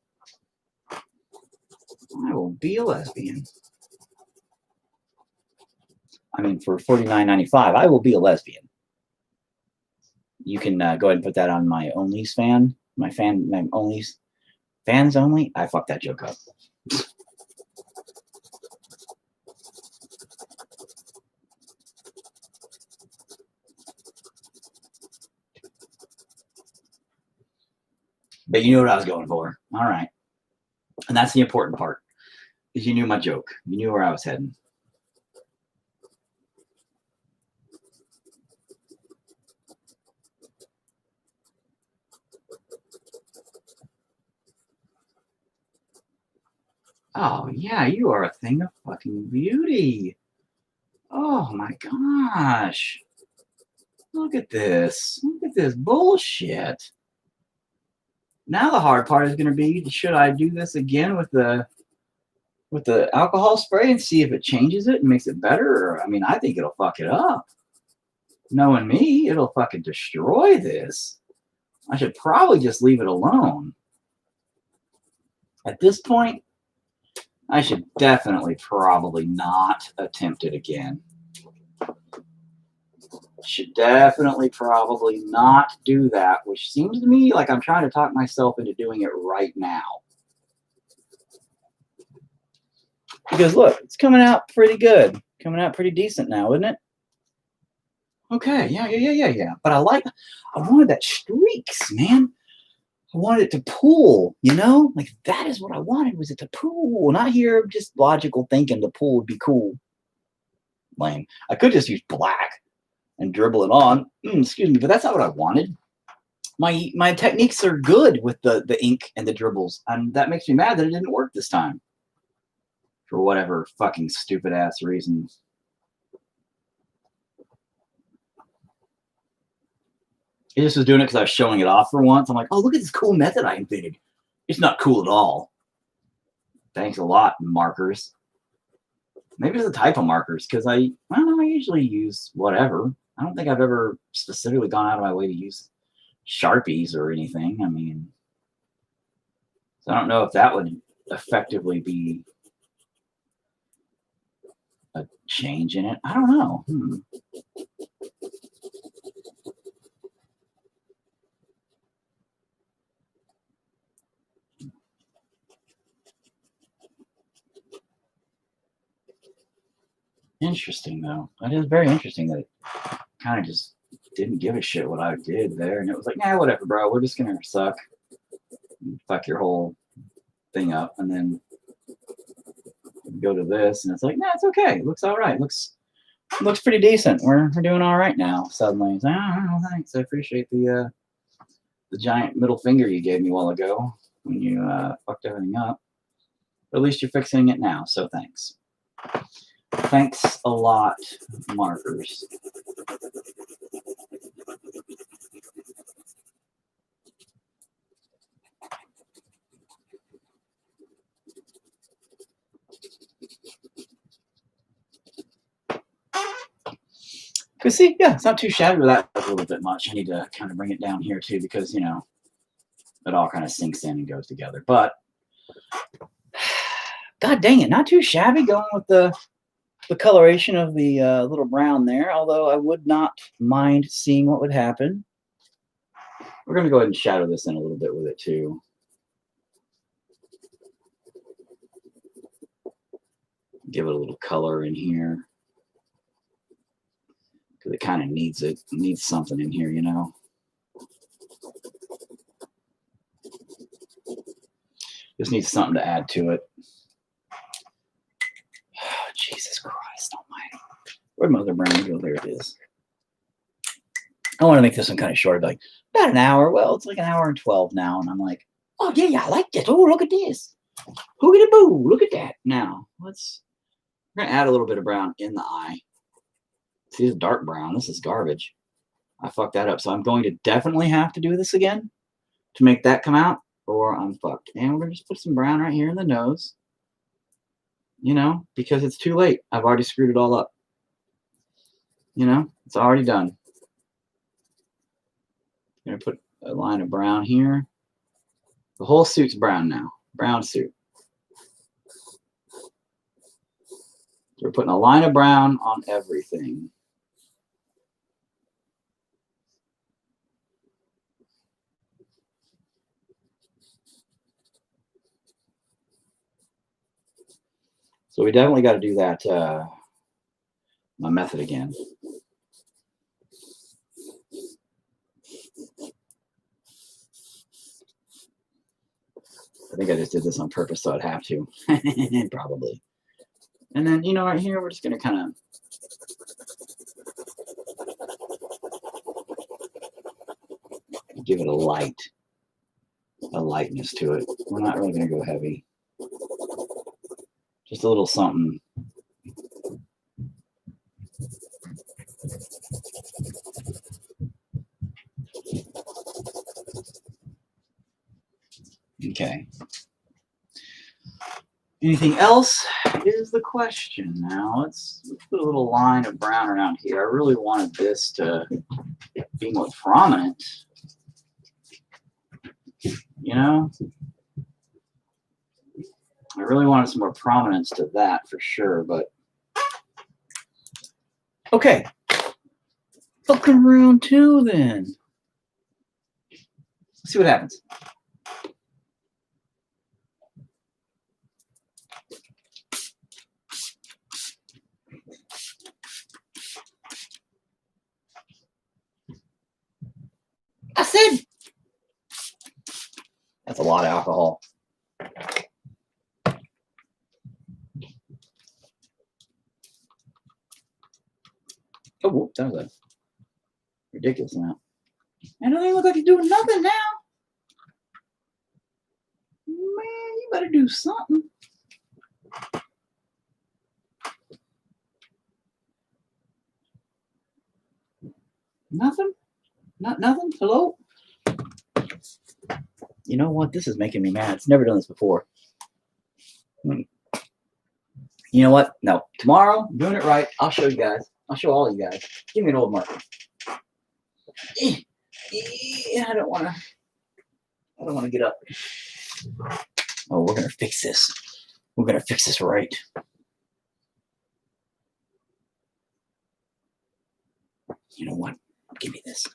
I will be a lesbian. I mean, for $49.95, I will be a lesbian. You can go ahead and put that on my OnlyFans. My Only's fans only. I fucked that joke up. But you knew what I was going for. All right. And that's the important part, is you knew my joke. You knew where I was heading. Oh, yeah, you are a thing of fucking beauty. Oh, my gosh. Look at this. Look at this bullshit. Now the hard part is going to be, should I do this again with the alcohol spray and see if it changes it and makes it better? Or, I mean, I think it'll fuck it up. Knowing me, it'll fucking destroy this. I should probably just leave it alone. At this point, I should definitely probably not attempt it again. Should definitely probably not do that, which seems to me like I'm trying to talk myself into doing it right now. Because look, it's coming out pretty good. Coming out pretty decent now, isn't it? Okay, yeah. But I wanted that streaks, man. I wanted it to pool, you know? Like that is what I wanted, was it to pool. Not here just logical thinking the pool would be cool. Lame. I could just use black and dribble it on. Excuse me, but that's not what I wanted. My techniques are good with the ink and the dribbles, and that makes me mad that it didn't work this time. For whatever fucking stupid ass reasons. It just was doing it because I was showing it off for once. I'm like, oh, look at this cool method I invented. It's not cool at all. Thanks a lot, markers. Maybe it's the type of markers, because I don't know, I usually use whatever. I don't think I've ever specifically gone out of my way to use Sharpies or anything. I mean, so I don't know if that would effectively be a change in it. I don't know. Interesting, though. That is very interesting that it kind of just didn't give a shit what I did there. And it was like, nah, whatever, bro. We're just going to suck. And fuck your whole thing up. And then go to this. And it's like, nah, it's okay. It looks all right. Looks pretty decent. We're doing all right now. Suddenly. It's like, oh, thanks. I appreciate the giant middle finger you gave me a while ago when you fucked everything up. But at least you're fixing it now. So thanks. Thanks a lot, markers. Because see, yeah, it's not too shabby without a little bit much. I need to kind of bring it down here too, because, you know, it all kind of sinks in and goes together. But, god dang it, not too shabby going with the coloration of the little brown there, although I would not mind seeing what would happen. We're going to go ahead and shadow this in a little bit with it too. Give it a little color in here. Because it kind of needs it. It needs something in here, you know. Just needs something to add to it. Oh, Jesus Christ almighty. Where'd my other brown go? There it is. I want to make this one kind of short, like about an hour. Well, it's like an hour and 12 now. And I'm like, oh, yeah, I like this. Oh, look at this. Hoogity boo. Look at that. Now, we're going to add a little bit of brown in the eye. See, this dark brown. This is garbage. I fucked that up. So I'm going to definitely have to do this again to make that come out, or I'm fucked. And we're going to just put some brown right here in the nose. You know, because it's too late. I've already screwed it all up. You know, it's already done. I'm going to put a line of brown here. The whole suit's brown now. Brown suit. So we're putting a line of brown on everything. So we definitely got to do that, my method again. I think I just did this on purpose, so I'd have to. Probably. And then, you know, right here, we're just going to kind of give it a lightness to it. We're not really going to go heavy. Just a little something. Okay. Anything else is the question now. Let's put a little line of brown around here. I really wanted this to be more prominent. You know? I really wanted some more prominence to that for sure, but okay. Fucking round 2 then. Let's see what happens. Oh, whoop, that was a ridiculous amount. And it doesn't look like he's doing nothing now. Man, you better do something. Nothing? Not nothing? Hello? You know what? This is making me mad. It's never done this before. You know what? No. Tomorrow, I'm doing it right. I'll show you guys. I'll show all you guys. Give me an old marker. I don't want to get up. Oh, we're going to fix this. We're going to fix this right. You know what? Give me this.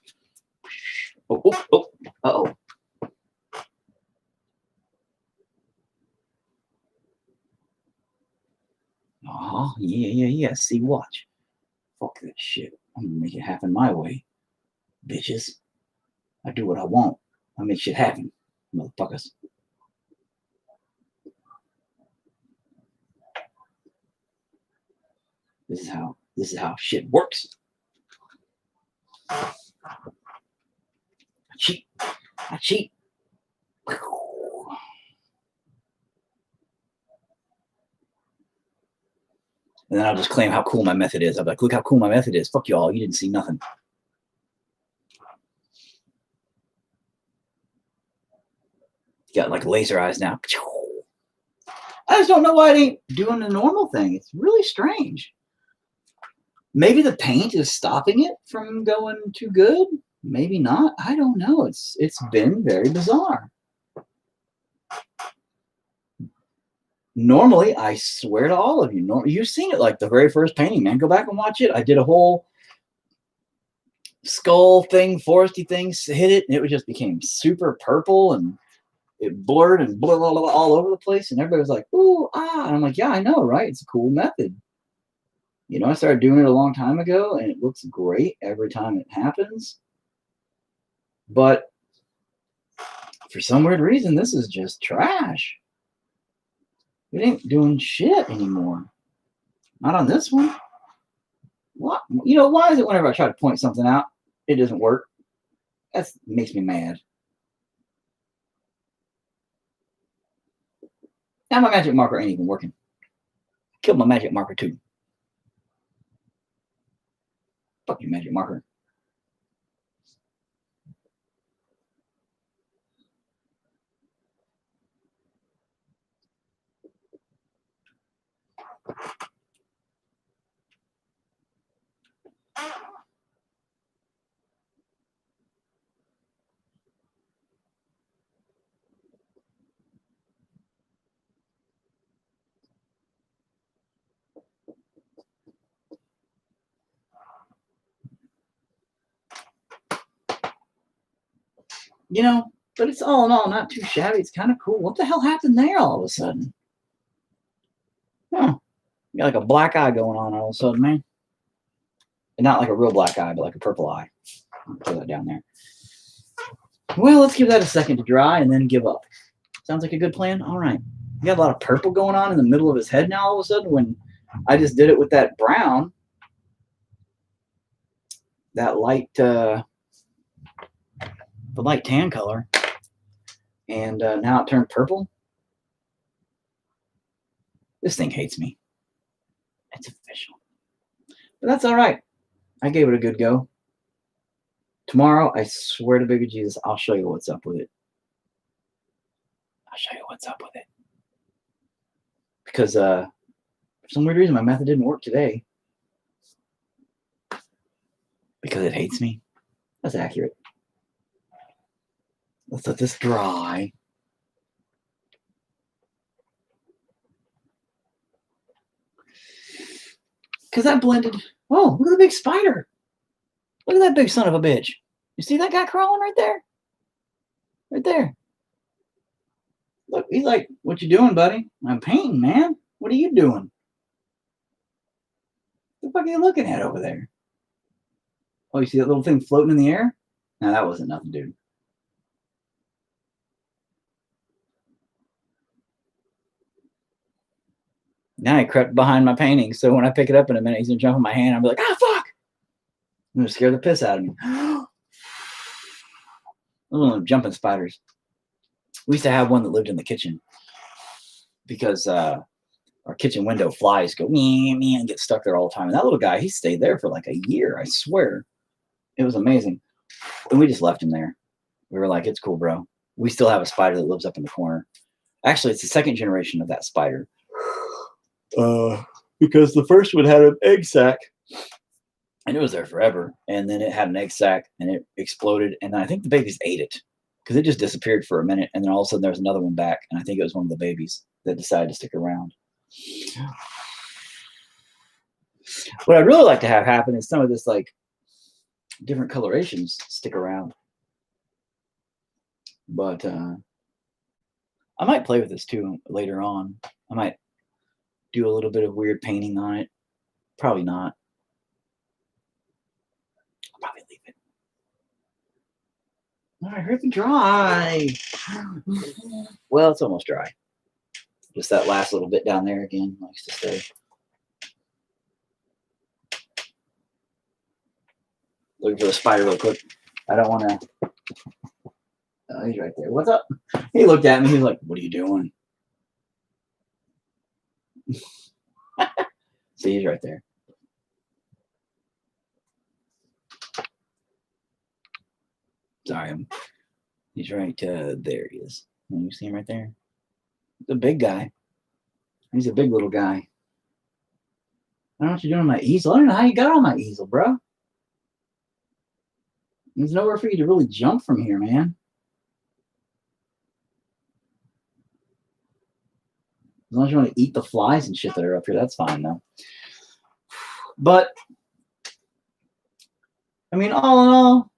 Oh, oh, oh. Uh-oh. Oh, yeah. See, watch. Fuck that shit. I'm going to make it happen my way. Bitches. I do what I want. I make shit happen. Motherfuckers. This is how shit works. I cheat. And then I'll just claim how cool my method is. I'll be like, look how cool my method is. Fuck y'all. You didn't see nothing. Got like laser eyes now. I just don't know why it ain't doing the normal thing. It's really strange. Maybe the paint is stopping it from going too good. Maybe not. I don't know. It's been very bizarre. Normally, I swear to all of you, you've seen it like the very first painting, man. Go back and watch it. I did a whole skull thing, foresty thing, hit it, and it just became super purple, and it blurred and blah, blah, blah, all over the place. And everybody was like, ooh, ah. And I'm like, yeah, I know, right? It's a cool method. You know, I started doing it a long time ago, and it looks great every time it happens. But for some weird reason, this is just trash. It ain't doing shit anymore. Not on this one. What? You know, why is it whenever I try to point something out, it doesn't work? That makes me mad. Now my magic marker ain't even working. Killed my magic marker too. Fuck your magic marker. You know, but it's all in all not too shabby. It's kind of cool. What the hell happened there all of a sudden? Huh. You got like a black eye going on all of a sudden, man. And not like a real black eye, but like a purple eye. I'll put that down there. Well, let's give that a second to dry and then give up. Sounds like a good plan? All right. You got a lot of purple going on in the middle of his head now all of a sudden when I just did it with that brown. That light, the light tan color. And now it turned purple. This thing hates me. It's official. But that's all right. I gave it a good go. Tomorrow, I swear to baby Jesus, I'll show you what's up with it. I'll show you what's up with it. Because for some weird reason, my method didn't work today. Because it hates me. That's accurate. Let's let this dry. Because that blended. Oh, look at the big spider. Look at that big son of a bitch. You see that guy crawling right there? Right there. Look, he's like, what you doing, buddy? I'm painting, man. What are you doing? What the fuck are you looking at over there? Oh, you see that little thing floating in the air? No, that wasn't nothing, dude. Now he crept behind my painting, so when I pick it up in a minute, he's gonna jump in my hand. I'll be like, ah, fuck! gonna scare the piss out of me. Little jumping spiders. We used to have one that lived in the kitchen because our kitchen window flies go me and get stuck there all the time. And that little guy, he stayed there for like a year. I swear, it was amazing. And we just left him there. We were like, "It's cool, bro." We still have a spider that lives up in the corner. Actually, it's the second generation of that spider. Because the first one had an egg sac. And it was there forever. And then it had an egg sac and it exploded. And I think the babies ate it because it just disappeared for a minute. And then all of a sudden there was another one back. And I think it was one of the babies that decided to stick around. What I'd really like to have happen is some of this like different colorations stick around. But I might play with this too later on. I might do a little bit of weird painting on it. Probably not. Probably leave it. All right, hurry up and dry. Well, it's almost dry. Just that last little bit down there again likes to stay. Looking for the spider real quick. I don't want to. Oh, he's right there. What's up? He looked at me. He was like, "What are you doing?" See, he's right there. Sorry, he's right there. He is. You see him right there? The big guy. He's a big little guy. I don't know what you're doing on my easel. I don't know how you got on my easel, bro. There's nowhere for you to really jump from here, man. As long as you want to eat the flies and shit that are up here, that's fine, though. But, I mean, all in all,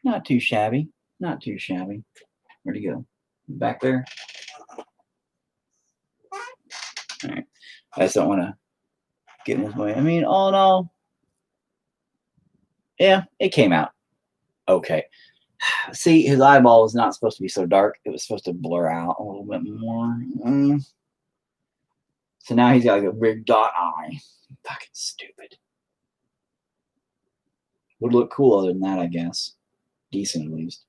not too shabby. Not too shabby. Where'd he go? Back there? All right. I just don't want to get in his way. I mean, all in all, yeah, it came out okay. See, his eyeball was not supposed to be so dark. It was supposed to blur out a little bit more. So now he's got like a big dot eye. Fucking stupid. Would look cool other than that, I guess. Decent at least.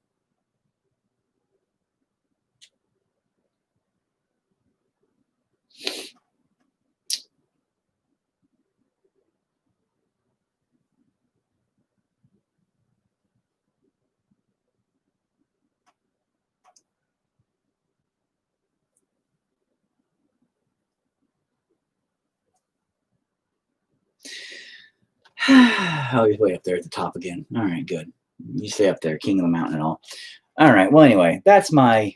Oh, he's way up there at the top again. All right, good. You stay up there, king of the mountain and all. All right, well, anyway, that's my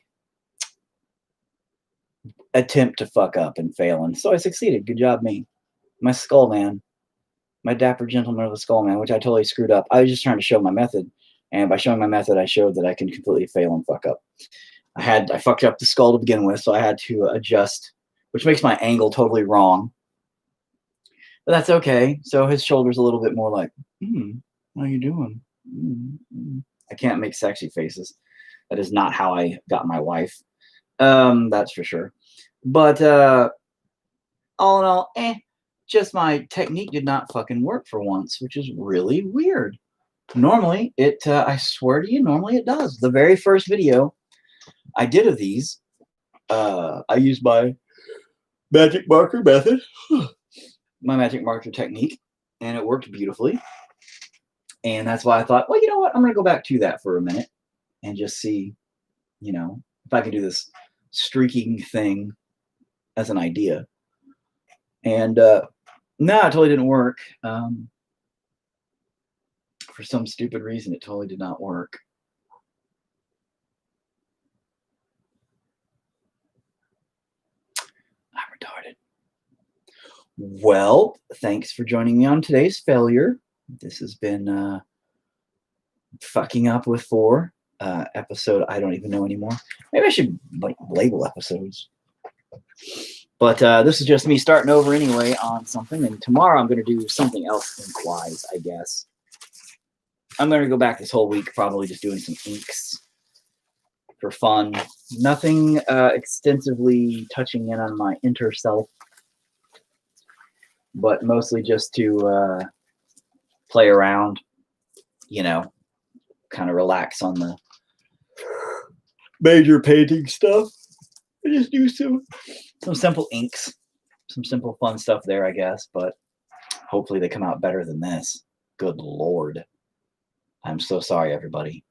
attempt to fuck up and fail. And so I succeeded. Good job, me. My skull man. My dapper gentleman of the skull man, which I totally screwed up. I was just trying to show my method. And by showing my method, I showed that I can completely fail and fuck up. I fucked up the skull to begin with, so I had to adjust, which makes my angle totally wrong. But that's okay. So his shoulder's a little bit more like, how are you doing? I can't make sexy faces. That is not how I got my wife. That's for sure. But all in all, just my technique did not fucking work for once, which is really weird. Normally, I swear to you, normally it does. The very first video I did of these, I used my magic marker method. My magic marker technique, and it worked beautifully. And that's why I thought, well, you know what? I'm going to go back to that for a minute and just see, you know, if I can do this streaking thing as an idea. And no, it totally didn't work. For some stupid reason, it totally did not work. I'm retarded. Well, thanks for joining me on today's failure. This has been fucking up with 4 episode. I don't even know anymore. Maybe I should like label episodes. But this is just me starting over anyway on something. And tomorrow I'm going to do something else ink-wise, I guess. I'm going to go back this whole week probably just doing some inks for fun. Nothing extensively touching in on my inner self. But mostly just to play around, you know, kind of relax on the major painting stuff. I just do some simple inks, some simple fun stuff there, I guess, but hopefully they come out better than this. Good Lord. I'm so sorry, everybody.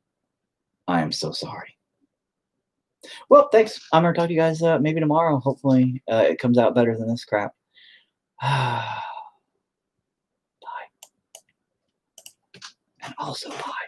I am so sorry. Well, thanks. I'm going to talk to you guys maybe tomorrow. Hopefully it comes out better than this crap. Bye. And also bye.